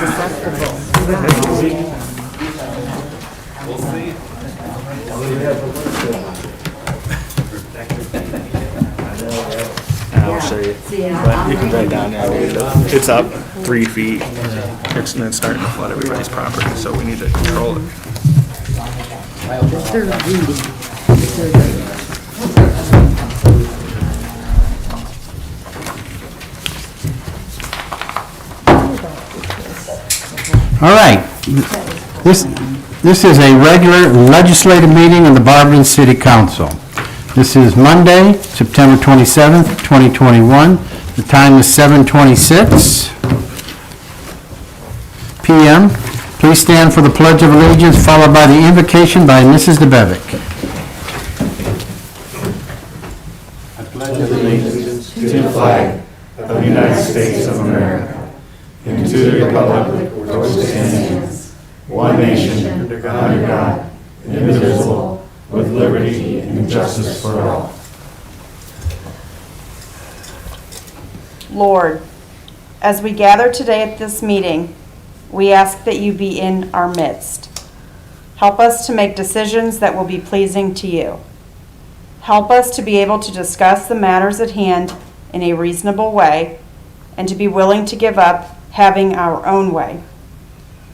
Speaker 8: I'll show you. But you can drive down there. It's up 3 feet. It's starting to flood everybody's property, so we need to control it.
Speaker 6: All right. This is a regular legislative meeting of the Barberton City Council. This is Monday, September 27th, 2021. The time is 7:26 p.m. Please stand for the Pledge of Allegiance, followed by the invocation by Mrs. DeBevick.
Speaker 8: I pledge allegiance to the flag of the United States of America and to the republic for which it stands, one nation, under God, indivisible, with liberty and justice for all.
Speaker 5: Lord, as we gather today at this meeting, we ask that you be in our midst. Help us to make decisions that will be pleasing to you. Help us to be able to discuss the matters at hand in a reasonable way and to be willing to give up having our own way.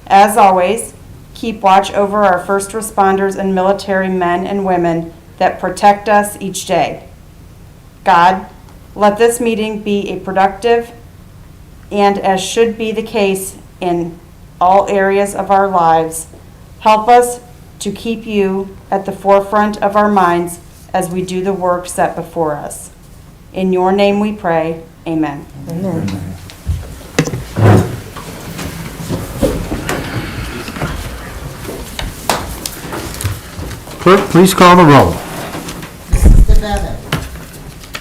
Speaker 5: As always, keep watch over our first responders and military men and women that protect us each day. God, let this meeting be a productive and, as should be the case in all areas of our lives, help us to keep you at the forefront of our minds as we do the work set before us. In your name we pray, amen.
Speaker 1: Amen.
Speaker 6: Clerk, please call the roll.
Speaker 18: Mrs. DeBevick.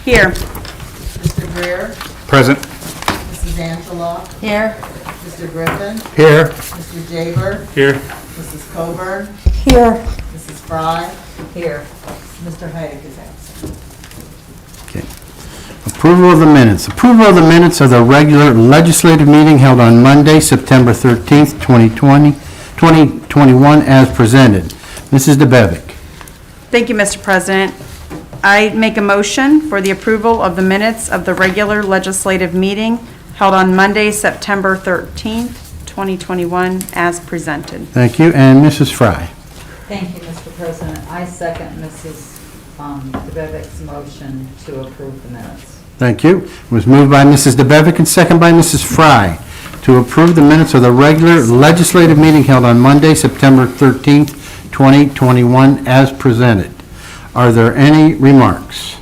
Speaker 5: Here.
Speaker 18: Mr. Greer,
Speaker 15: Present.
Speaker 18: Mrs. Angela,
Speaker 7: Here.
Speaker 18: Mr. Griffin,
Speaker 14: Here.
Speaker 18: Mr. Jaber,
Speaker 8: Here.
Speaker 18: Mrs. Coburn,
Speaker 1: Here.
Speaker 18: Mrs. Fry,
Speaker 7: Here.
Speaker 18: Mr. Heidick is absent.
Speaker 6: Okay. Approval of the minutes. Approval of the minutes of the regular legislative meeting held on Monday, September 13th, 2021, as presented. Mrs. DeBevick.
Speaker 5: Thank you, Mr. President. I make a motion for the approval of the minutes of the regular legislative meeting held on Monday, September 13th, 2021, as presented.
Speaker 6: Thank you. And Mrs. Fry.
Speaker 7: Thank you, Mr. President. I second Mrs. DeBevick's motion to approve the minutes.
Speaker 6: Thank you. It was moved by Mrs. DeBevick and second by Mrs. Fry to approve the minutes of the regular legislative meeting held on Monday, September 13th, 2021, as presented. Are there any remarks?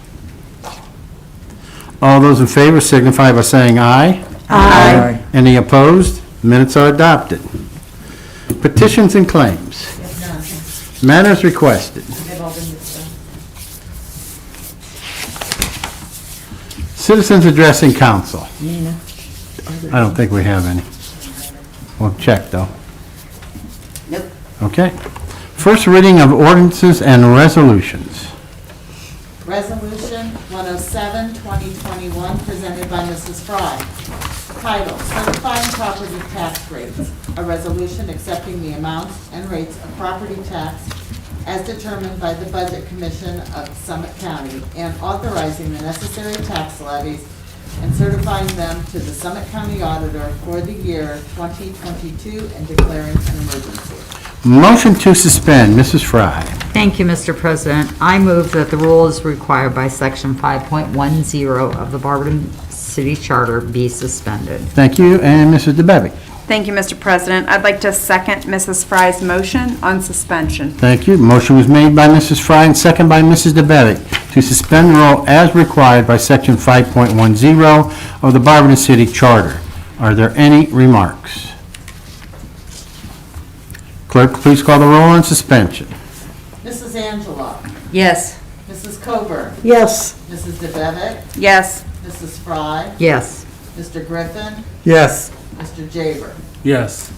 Speaker 6: All those in favor signify by saying aye.
Speaker 1: Aye.
Speaker 6: Any opposed? Minutes are adopted. Petitions and claims. Matters requested. Citizens addressing council. I don't think we have any. We'll check, though.
Speaker 7: Nope.
Speaker 6: Okay. First reading of ordinances and resolutions.
Speaker 18: Resolution 107, 2021, presented by Mrs. Fry. Title, Certifying Property Tax Rates. A resolution accepting the amounts and rates of property tax as determined by the Budget Commission of Summit County and authorizing the necessary tax levies and certifying them to the Summit County Auditor for the year 2022 and declaring an emergency.
Speaker 6: Motion to suspend, Mrs. Fry.
Speaker 7: Thank you, Mr. President. I move that the rule as required by Section 5.10 of the Barberton City Charter be suspended.
Speaker 6: Thank you, and Mrs. DeBevick.
Speaker 5: Thank you, Mr. President. I'd like to second Mrs. Fry's motion on suspension.
Speaker 6: Thank you. Motion was made by Mrs. Fry and second by Mrs. DeBevick to suspend the rule as required by Section 5.10 of the Barberton City Charter. Are there any remarks? Clerk, please call the roll on suspension.
Speaker 18: Mrs. Angela,
Speaker 2: Yes.
Speaker 18: Mrs. Coburn,
Speaker 1: Yes.
Speaker 18: Mrs. DeBevick,
Speaker 5: Yes.
Speaker 18: Mrs. Fry,
Speaker 7: Yes.
Speaker 18: Mr. Griffin,
Speaker 14: Yes.
Speaker 18: Mr. Jaber.
Speaker 8: Yes.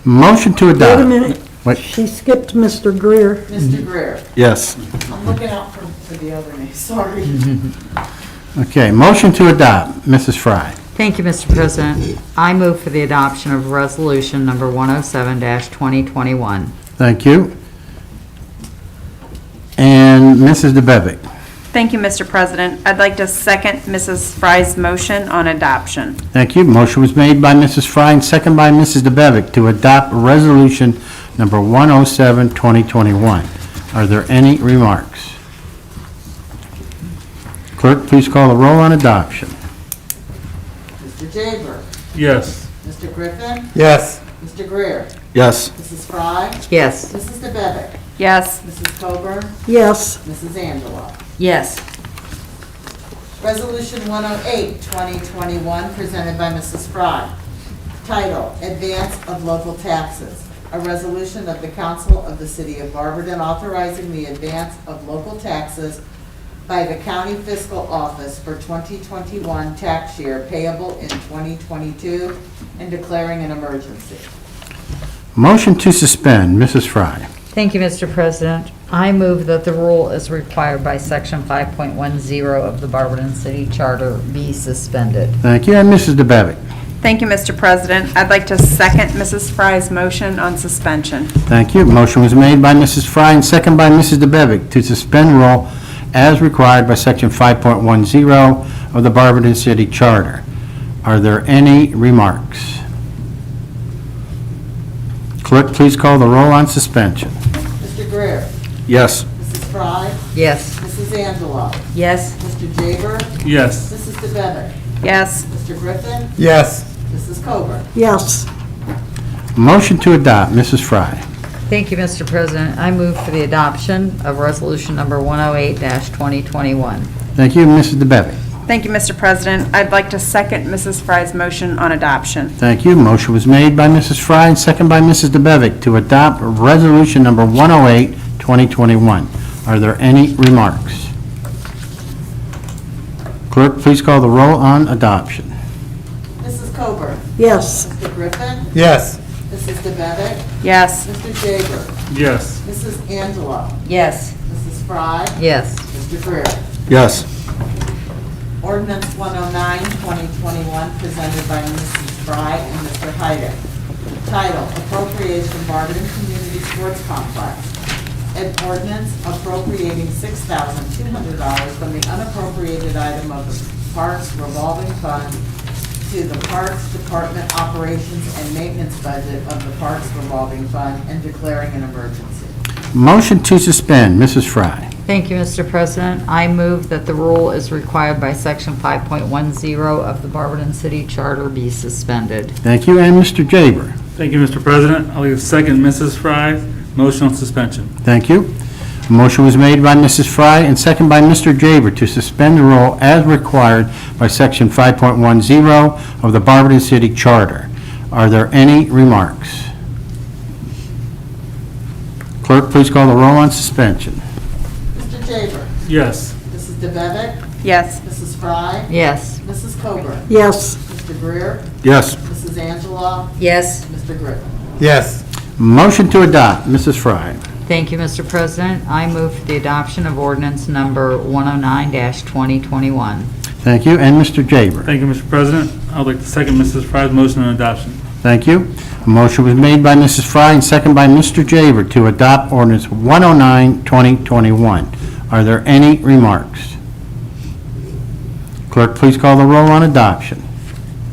Speaker 6: Motion to adopt.
Speaker 1: Wait a minute.
Speaker 6: Wait.
Speaker 1: She skipped Mr. Greer.
Speaker 18: Mr. Greer.
Speaker 6: Yes.
Speaker 18: I'm looking out for the other name, sorry.
Speaker 6: Okay, motion to adopt, Mrs. Fry.
Speaker 7: Thank you, Mr. President. I move for the adoption of resolution number 107-2021.
Speaker 6: Thank you. And Mrs. DeBevick.
Speaker 5: Thank you, Mr. President. I'd like to second Mrs. Fry's motion on adoption.
Speaker 6: Thank you. Motion was made by Mrs. Fry and second by Mrs. DeBevick to adopt resolution number 107-2021. Are there any remarks? Clerk, please call the roll on adoption.
Speaker 18: Mr. Jaber,
Speaker 8: Yes.
Speaker 18: Mr. Griffin,
Speaker 14: Yes.
Speaker 18: Mr. Greer,
Speaker 6: Yes.
Speaker 18: Mrs. Fry,
Speaker 7: Yes.
Speaker 18: Mrs. DeBevick,
Speaker 5: Yes.
Speaker 18: Mrs. Coburn,
Speaker 1: Yes.
Speaker 18: Mrs. Angela.
Speaker 2: Yes.
Speaker 18: Resolution 108, 2021, presented by Mrs. Fry. Title, Advance of Local Taxes. A resolution of the Council of the City of Barberton authorizing the advance of local taxes by the County Fiscal Office for 2021 tax year payable in 2022 and declaring an emergency.
Speaker 6: Motion to suspend, Mrs. Fry.
Speaker 7: Thank you, Mr. President. I move that the rule as required by Section 5.10 of the Barberton City Charter be suspended.
Speaker 6: Thank you. And Mrs. DeBevick.
Speaker 5: Thank you, Mr. President. I'd like to second Mrs. Fry's motion on suspension.
Speaker 6: Thank you. Motion was made by Mrs. Fry and second by Mrs. DeBevick to suspend rule as required by Section 5.10 of the Barberton City Charter. Are there any remarks? Clerk, please call the roll on suspension.
Speaker 18: Mr. Greer,
Speaker 6: Yes.
Speaker 18: Mrs. Fry,
Speaker 7: Yes.
Speaker 18: Mrs. Angela,
Speaker 2: Yes.
Speaker 18: Mr. Jaber,
Speaker 8: Yes.
Speaker 18: Mrs. DeBevick,
Speaker 5: Yes.
Speaker 18: Mr. Griffin,
Speaker 14: Yes.
Speaker 18: Mrs. Coburn.
Speaker 1: Yes.
Speaker 6: Motion to adopt, Mrs. Fry.
Speaker 7: Thank you, Mr. President. I move for the adoption of resolution number 108-2021.
Speaker 6: Thank you, Mrs. DeBevick.
Speaker 5: Thank you, Mr. President. I'd like to second Mrs. Fry's motion on adoption.
Speaker 6: Thank you. Motion was made by Mrs. Fry and second by Mrs. DeBevick to adopt resolution number 108, 2021. Are there any remarks? Clerk, please call the roll on adoption.
Speaker 18: Mrs. Coburn?
Speaker 1: Yes.
Speaker 18: Mr. Griffin?
Speaker 14: Yes.
Speaker 18: Mrs. DeBevick?
Speaker 5: Yes.
Speaker 18: Mr. Jaber?
Speaker 8: Yes.
Speaker 18: Mrs. Angela?
Speaker 7: Yes.
Speaker 18: Mrs. Fry?
Speaker 7: Yes.
Speaker 18: Mr. Greer?
Speaker 6: Yes.
Speaker 18: Ordinance 109, 2021, presented by Mrs. Fry and Mr. Hyden. Title, Appropriation Barberton Community Sports Complex. An ordinance appropriating $6,200 from the unappropriated item of the Parks revolving fund to the Parks Department Operations and Maintenance budget of the Parks revolving fund and declaring an emergency.
Speaker 6: Motion to suspend, Mrs. Fry.
Speaker 7: Thank you, Mr. President. I move that the rule is required by Section 5.10 of the Barberton City Charter be suspended.
Speaker 6: Thank you, and Mr. Jaber.
Speaker 8: Thank you, Mr. President. I'll give second Mrs. Fry's motion on suspension.
Speaker 6: Thank you. A motion was made by Mrs. Fry and second by Mr. Jaber to suspend the rule as required by Section 5.10 of the Barberton City Charter. Are there any remarks? Clerk, please call the roll on suspension.
Speaker 18: Mr. Jaber?
Speaker 8: Yes.
Speaker 18: Mrs. DeBevick?
Speaker 5: Yes.
Speaker 18: Mrs. Fry?
Speaker 7: Yes.
Speaker 18: Mrs. Coburn?
Speaker 1: Yes.
Speaker 18: Mr. Greer?
Speaker 6: Yes.
Speaker 18: Mrs. Angela?
Speaker 7: Yes.
Speaker 18: Mr. Griffin?
Speaker 14: Yes.
Speaker 6: Motion to adopt, Mrs. Fry.
Speaker 7: Thank you, Mr. President. I move for the adoption of ordinance number 109-2021.
Speaker 6: Thank you, and Mr. Jaber.
Speaker 8: Thank you, Mr. President. I'd like to second Mrs. Fry's motion on adoption.
Speaker 6: Thank you. A motion was made by Mrs. Fry and second by Mr. Jaber to adopt ordinance 109-2021. Are there any remarks? Clerk, please call the roll on adoption.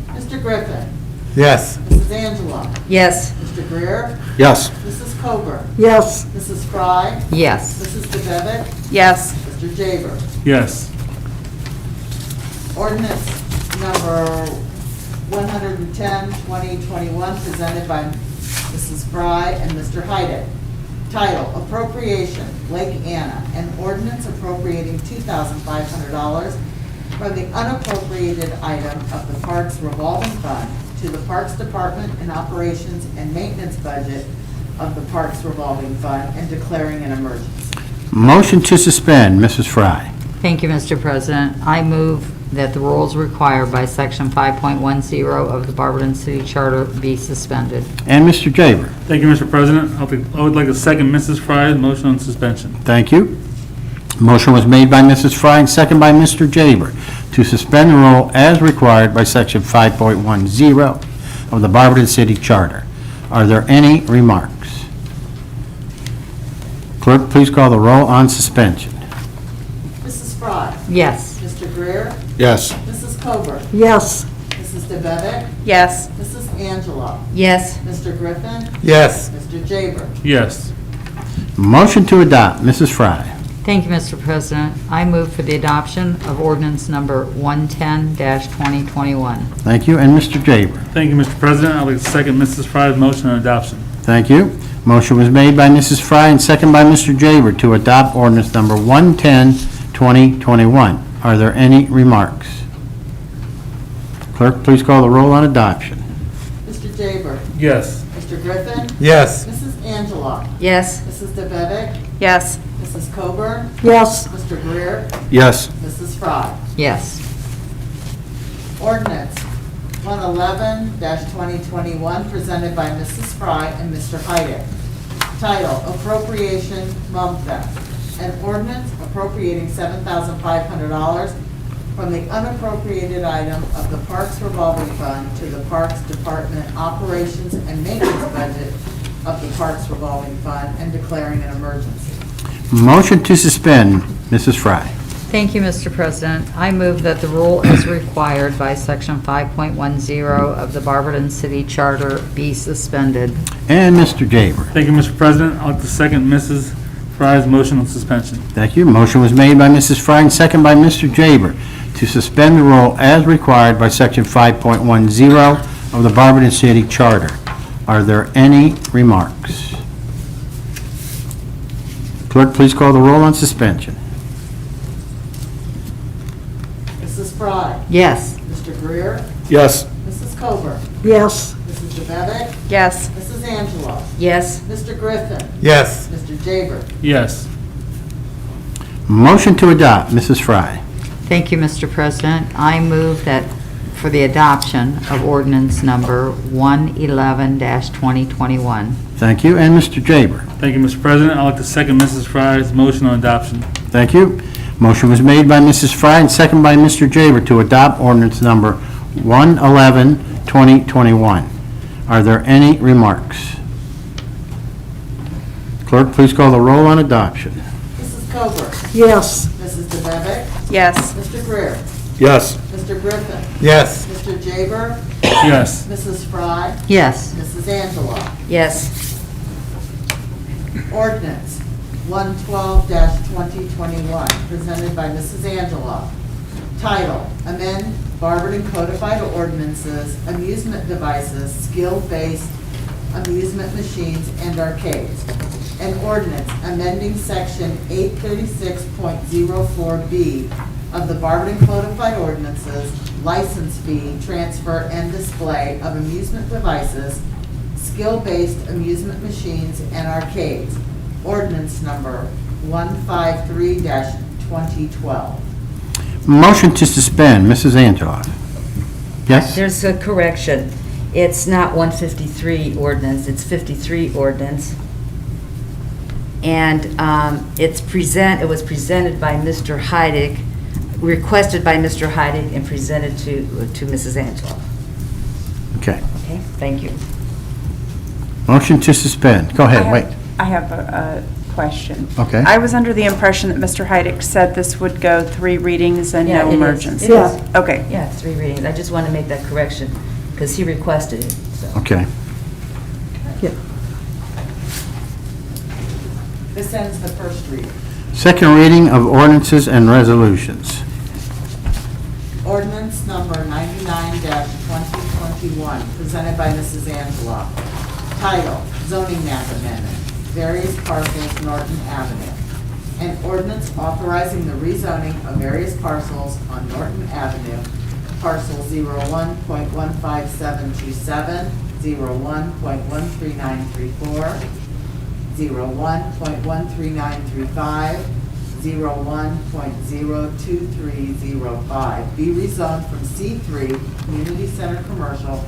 Speaker 18: Mr. Griffin?
Speaker 14: Yes.
Speaker 18: Mrs. Angela?
Speaker 7: Yes.
Speaker 18: Mr. Greer?
Speaker 6: Yes.
Speaker 18: Mrs. Coburn?
Speaker 1: Yes.
Speaker 18: Mrs. Fry?
Speaker 7: Yes.
Speaker 18: Mrs. DeBevick?
Speaker 5: Yes.
Speaker 18: Mr. Jaber?
Speaker 8: Yes.
Speaker 18: Ordinance number 110, 2021, presented by Mrs. Fry and Mr. Hyden. Title, Appropriation, Lake Anna, an ordinance appropriating $2,500 from the unappropriated item of the Parks revolving fund to the Parks Department and Operations and Maintenance budget of the Parks revolving fund and declaring an emergency.
Speaker 6: Motion to suspend, Mrs. Fry.
Speaker 7: Thank you, Mr. President. I move that the rules required by Section 5.10 of the Barberton City Charter be suspended.
Speaker 6: And Mr. Jaber.
Speaker 8: Thank you, Mr. President. I would like to second Mrs. Fry's motion on suspension.
Speaker 6: Thank you. Motion was made by Mrs. Fry and second by Mr. Jaber to suspend the rule as required by Section 5.10 of the Barberton City Charter. Are there any remarks? Clerk, please call the roll on suspension.
Speaker 18: Mrs. Fry?
Speaker 7: Yes.
Speaker 18: Mr. Greer?
Speaker 6: Yes.
Speaker 18: Mrs. Coburn?
Speaker 1: Yes.
Speaker 18: Mrs. DeBevick?
Speaker 5: Yes.
Speaker 18: Mrs. Angela?
Speaker 7: Yes.
Speaker 18: Mr. Griffin?
Speaker 14: Yes.
Speaker 18: Mr. Jaber?
Speaker 8: Yes.
Speaker 6: Motion to adopt, Mrs. Fry.
Speaker 7: Thank you, Mr. President. I move for the adoption of ordinance number 110-2021.
Speaker 6: Thank you, and Mr. Jaber.
Speaker 8: Thank you, Mr. President. I'd like to second Mrs. Fry's motion on adoption.
Speaker 6: Thank you. Motion was made by Mrs. Fry and second by Mr. Jaber to adopt ordinance number 110-2021. Are there any remarks? Clerk, please call the roll on adoption.
Speaker 18: Mr. Jaber?
Speaker 8: Yes.
Speaker 18: Mr. Griffin?
Speaker 14: Yes.
Speaker 18: Mrs. Angela?
Speaker 7: Yes.
Speaker 18: Mrs. DeBevick?
Speaker 5: Yes.
Speaker 18: Mrs. Coburn?
Speaker 1: Yes.
Speaker 18: Mr. Greer?
Speaker 6: Yes.
Speaker 18: Mrs. Fry?
Speaker 7: Yes.
Speaker 18: Ordinance 111-2021, presented by Mrs. Fry and Mr. Hyden. Title, Appropriation Mum Theft. An ordinance appropriating $7,500 from the unappropriated item of the Parks revolving fund to the Parks Department Operations and Maintenance budget of the Parks revolving fund and declaring an emergency.
Speaker 6: Motion to suspend, Mrs. Fry.
Speaker 7: Thank you, Mr. President. I move that the rule as required by Section 5.10 of the Barberton City Charter be suspended.
Speaker 6: And Mr. Jaber.
Speaker 8: Thank you, Mr. President. I'd like to second Mrs. Fry's motion on suspension.
Speaker 6: Thank you. Motion was made by Mrs. Fry and second by Mr. Jaber to suspend the rule as required by Section 5.10 of the Barberton City Charter. Are there any remarks? Clerk, please call the roll on suspension.
Speaker 18: Mrs. Fry?
Speaker 7: Yes.
Speaker 18: Mr. Greer?
Speaker 6: Yes.
Speaker 18: Mrs. Coburn?
Speaker 1: Yes.
Speaker 18: Mrs. DeBevick?
Speaker 5: Yes.
Speaker 18: Mrs. Angela?
Speaker 7: Yes.
Speaker 18: Mr. Griffin?
Speaker 14: Yes.
Speaker 18: Mr. Jaber?
Speaker 8: Yes.
Speaker 6: Motion to adopt, Mrs. Fry.
Speaker 7: Thank you, Mr. President. I move that for the adoption of ordinance number 111-2021.
Speaker 6: Thank you. And Mr. Jaber?
Speaker 8: Thank you, Mr. President. I'd like to second Mrs. Fry's motion on adoption.
Speaker 6: Thank you. Motion was made by Mrs. Fry and seconded by Mr. Jaber to adopt ordinance number 111-2021. Are there any remarks? Clerk, please call the roll on adoption.
Speaker 18: Mrs. Coburn?
Speaker 1: Yes.
Speaker 18: Mrs. DeBevick?
Speaker 5: Yes.
Speaker 18: Mr. Greer?
Speaker 17: Yes.
Speaker 18: Mr. Griffin?
Speaker 14: Yes.
Speaker 18: Mr. Jaber?
Speaker 8: Yes.
Speaker 18: Mrs. Fry?
Speaker 7: Yes.
Speaker 18: Mrs. Angela?
Speaker 2: Yes.
Speaker 18: Ordinance 112-2021, presented by Mrs. Angela. Title, amend Barberton Codified Ordinances, amusement devices, skill-based amusement machines, and arcades. An ordinance amending section 836.04B of the Barberton Codified Ordinances, license fee, transfer, and display of amusement devices, skill-based amusement machines, and arcades. Ordinance number 153-2012.
Speaker 6: Motion to suspend, Mrs. Angeloff. Yes?
Speaker 2: There's a correction. It's not 153 ordinance, it's 53 ordinance. And it was presented by Mr. Heidig, requested by Mr. Heidig, and presented to Mrs. Angela.
Speaker 6: Okay.
Speaker 2: Okay, thank you.
Speaker 6: Motion to suspend. Go ahead, wait.
Speaker 5: I have a question.
Speaker 6: Okay.
Speaker 5: I was under the impression that Mr. Heidick said this would go 3 readings and
Speaker 2: Yeah,
Speaker 5: no
Speaker 2: it is.
Speaker 5: emergency.
Speaker 2: It is.
Speaker 5: Okay.
Speaker 2: Yeah, 3 readings. I just want to make that correction because he requested it, so.
Speaker 6: Okay.
Speaker 18: This ends the first reading.
Speaker 6: Second reading of ordinances and resolutions.
Speaker 18: Ordinance number 99-2021, presented by Mrs. Angela. Title, zoning map amendment, various parcels, Norton Avenue. An ordinance authorizing the rezoning of various parcels on Norton Avenue, parcel 01.15727, 01.13934, 01.13935, 01.02305 be rezoned from C3 Community Center Commercial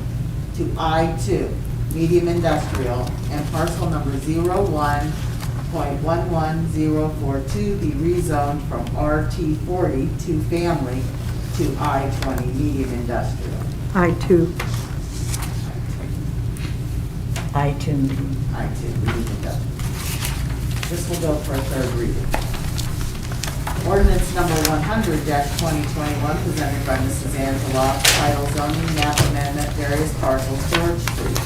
Speaker 18: to I2 Medium Industrial, and parcel number 01.11042 be rezoned from RT40 2 Family to I20 Medium Industrial.
Speaker 1: I2.
Speaker 18: I2 Medium Industrial. This will go for a third reading. Ordinance number 100-2021, presented by Mrs. Angela, title zoning map amendment, various parcels, George Street.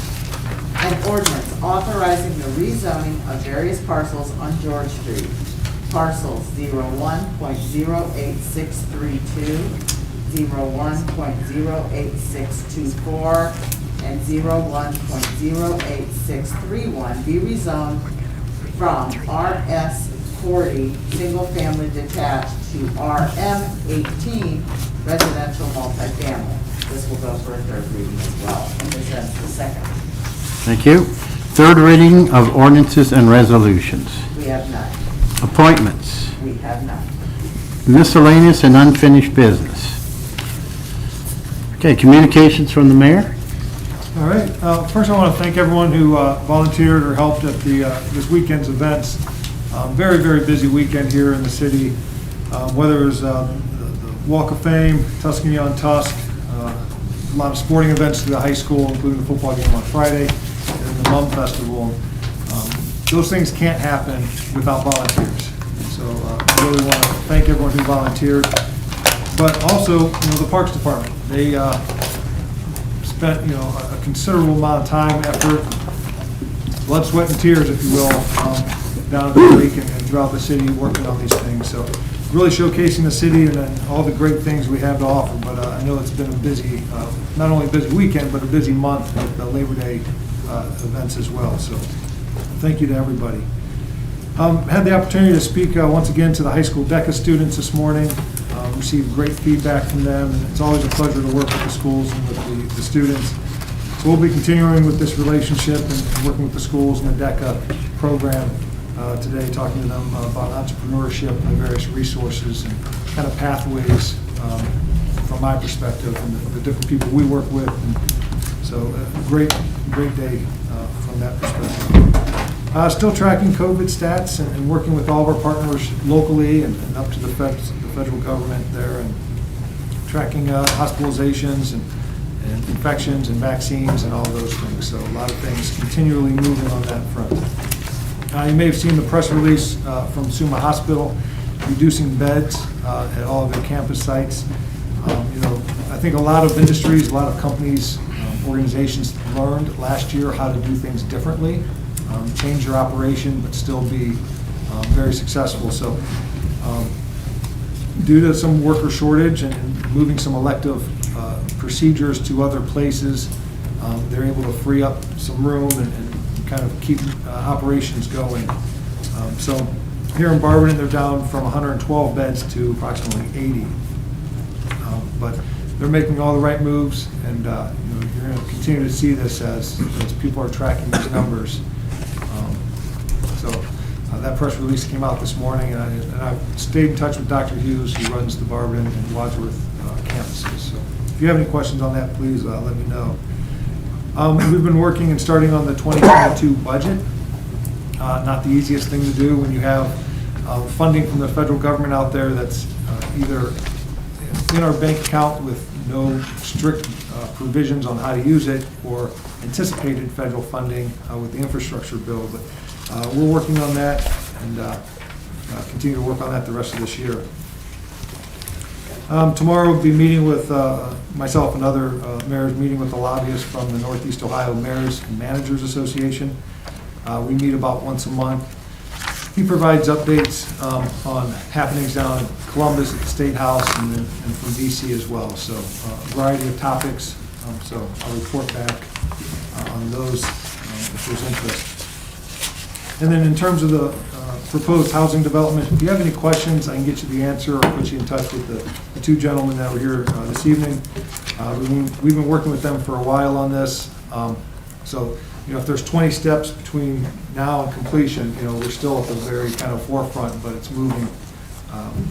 Speaker 18: An ordinance authorizing the rezoning of various parcels on George Street. Parcels 01.08632, 01.08624, and 01.08631 be rezoned from RS40 single-family detached to RM18 residential multifamily. This will go for a third reading as well, and this ends the second.
Speaker 6: Thank you. Third reading of ordinances and resolutions.
Speaker 18: We have none.
Speaker 6: Appointments.
Speaker 18: We have none.
Speaker 6: Miscellaneous and unfinished business. Okay, communications from the mayor.
Speaker 11: All right. First, I want to thank everyone who volunteered or helped at this weekend's events. Very, very busy weekend here in the city. Whether it was the Walk of Fame, Tuscany on Tusk, a lot of sporting events to the high school, including the football game on Friday, and the Mum Festival. Those things can't happen without volunteers. So I really want to thank everyone who volunteered. But also, the Parks Department. They spent, a considerable amount of time, effort, blood, sweat, and tears, if you will, down at the lake and throughout the city working on these things. So really showcasing the city and then all the great things we have to offer. But I know it's been a busy, not only a busy weekend, but a busy month with the Labor Day events as well. So thank you to everybody. Had the opportunity to speak once again to the high school DECA students this morning. Received great feedback from them, and it's always a pleasure to work with the schools and with the students. So we'll be continuing with this relationship and working with the schools and the DECA program today, talking to them about entrepreneurship and various resources and kind of pathways from my perspective and the different people we work with. And so a great day from that perspective. Still tracking COVID stats and working with all of our partners locally and up to the federal government there, and tracking hospitalizations and infections and vaccines and all of those things. So a lot of things continually moving on that front. You may have seen the press release from Summa Hospital reducing beds at all of their campus sites. I think a lot of industries, a lot of companies, organizations learned last year how to do things differently, change their operation, but still be very successful. So due to some worker shortage and moving some elective procedures to other places, they're able to free up some room and kind of keep operations going. So here in Barberton, they're down from 112 beds to approximately 80. But they're making all the right moves, and you're going to continue to see this as people are tracking these numbers. That press release came out this morning, and I've stayed in touch with Dr. Hughes, who runs the Barberton and Wadsworth campuses. So if you have any questions on that, please let me know. We've been working and starting on the 2022 budget. Not the easiest thing to do when you have funding from the federal government out there that's either in our bank account with no strict provisions on how to use it, or anticipated federal funding with the infrastructure bill. But we're working on that and continue to work on that the rest of this year. Tomorrow we'll be meeting with myself and other mayors, meeting with the lobbyists from the Northeast Ohio Mayors and Managers Association. We meet about once a month. He provides updates on happenings down in Columbus at the State House and from DC as well. So a variety of topics. So I'll report back on those if there's interest. And then in terms of the proposed housing development, if you have any questions, I can get you the answer or put you in touch with the two gentlemen that were here this evening. We've been working with them for a while on this. So if there's 20 steps between now and completion, we're still at the very kind of forefront, but it's moving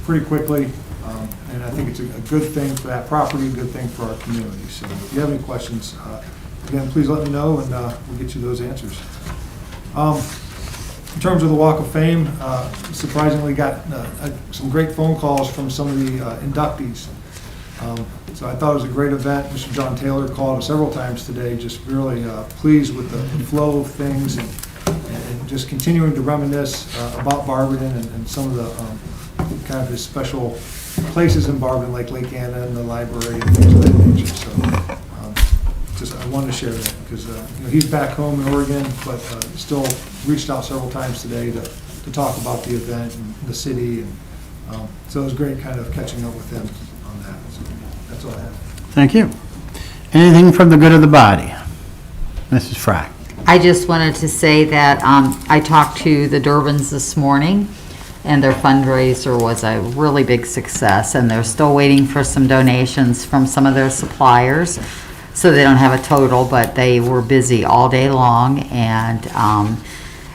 Speaker 11: pretty quickly. And I think it's a good thing for that property, a good thing for our community. So if you have any questions, again, please let me know, and we'll get you those answers. In terms of the Walk of Fame, surprisingly got some great phone calls from some of the inductees. So I thought it was a great event. Mr. John Taylor called us several times today, just really pleased with the flow of things and just continuing to reminisce about Barberton and some of the kind of the special places in Barberton, like Lake Anna and the library and things of that nature. So I wanted to share that because he's back home in Oregon, but still reached out several times today to talk about the event and the city, and so it was great kind of catching up with him on that. So that's all I have.
Speaker 6: Thank you. Anything from the good of the body? Mrs. Fry.
Speaker 7: I just wanted to say that I talked to the Durbins this morning, and their fundraiser was a really big success, and they're still waiting for some donations from some of their suppliers. So they don't have a total, but they were busy all day long, and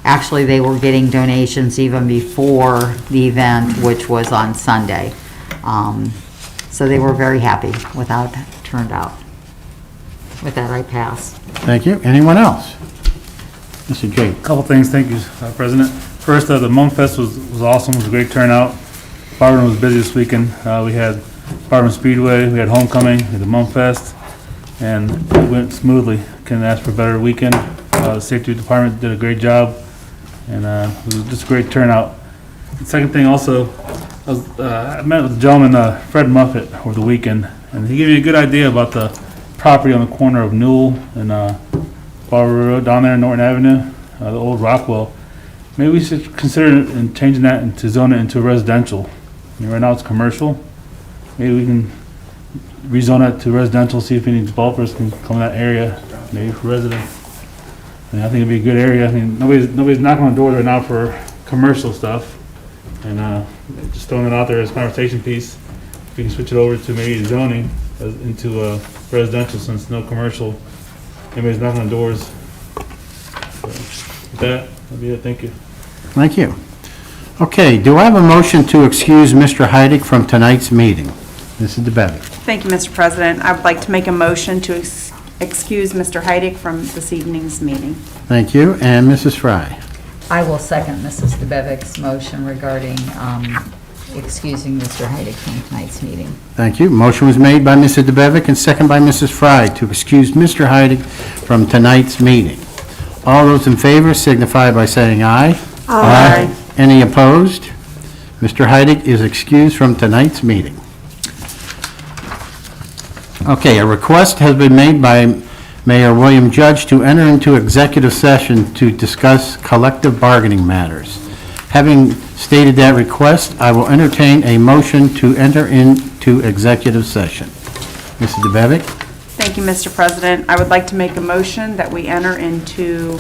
Speaker 7: actually they were getting donations even before the event, which was on Sunday. So they were very happy with how it turned out. With that, I pass.
Speaker 6: Thank you. Anyone else? Mr. Jake.
Speaker 8: Couple things, thank you, President. First, the Mum Fest was awesome. It was a great turnout. Barberton was busy this weekend. We had Barberton Speedway, we had homecoming, we had the Mum Fest, and it went smoothly. Couldn't ask for a better weekend. The safety department did a great job, and it was just a great turnout. The second thing also, I met with the gentleman, Fred Muffett, over the weekend, and he gave me a good idea about the property on the corner of Newell and Barber Road down there in Norton Avenue, the old Rockwell. Maybe we should consider changing that into zone it into residential. I mean, right now it's commercial. Maybe we can rezone it to residential, see if any developers can come in that area, maybe for residents. I think it'd be a good area. I mean, nobody's knocking on doors right now for commercial stuff, and just throwing it out there as a conversation piece. If we can switch it over to maybe zoning into residential, since no commercial, anybody's knocking on doors. So, with that, that'll be it. Thank you.
Speaker 6: Thank you. Okay, do I have a motion to excuse Mr. Heidick from tonight's meeting? Mrs. DeBevick.
Speaker 5: Thank you, Mr. President. I would like to make a motion to excuse Mr. Heidick from this evening's meeting.
Speaker 6: Thank you, and Mrs. Fry.
Speaker 7: I will second Mrs. DeBevick's motion regarding excusing Mr. Heidick from tonight's meeting.
Speaker 6: Thank you. Motion was made by Mrs. DeBevick and second by Mrs. Fry to excuse Mr. Heidick from tonight's meeting. All those in favor signify by saying aye.
Speaker 1: Aye.
Speaker 6: Any opposed? Mr. Heidick is excused from tonight's meeting. Okay, a request has been made by Mayor William Judge to enter into executive session to discuss collective bargaining matters. Having stated that request, I will entertain a motion to enter into executive session. Mrs. DeBevick?
Speaker 5: Thank you, Mr. President. I would like to make a motion that we enter into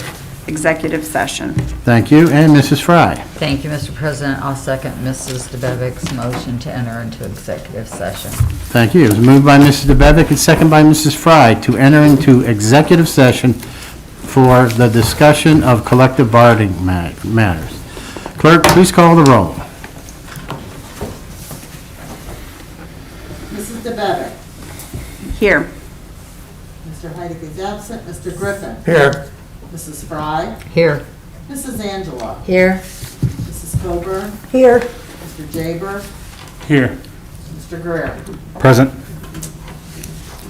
Speaker 5: executive session.
Speaker 6: Thank you, and Mrs. Fry?
Speaker 7: Thank you, Mr. President. I'll second Mrs. DeBevick's motion to enter into executive session.
Speaker 6: Thank you. It was moved by Mrs. DeBevick and second by Mrs. Fry to enter into executive session for the discussion of collective bargaining matters. Clerk, please call the roll.
Speaker 18: Mrs. DeBevick.
Speaker 5: Here.
Speaker 18: Mr. Heidick is absent. Mr. Griffin.
Speaker 14: Here.
Speaker 18: Mrs. Fry.
Speaker 7: Here.
Speaker 18: Mrs. Angela.
Speaker 7: Here.
Speaker 18: Mrs. Coburn.
Speaker 1: Here.
Speaker 18: Mr. Jaber.
Speaker 8: Here.
Speaker 18: Mr. Greer.
Speaker 15: Present.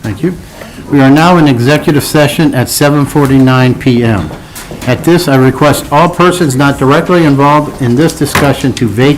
Speaker 6: Thank you. We are now in executive session at 7:49 PM. At this, I request all persons not directly involved in this discussion to vacate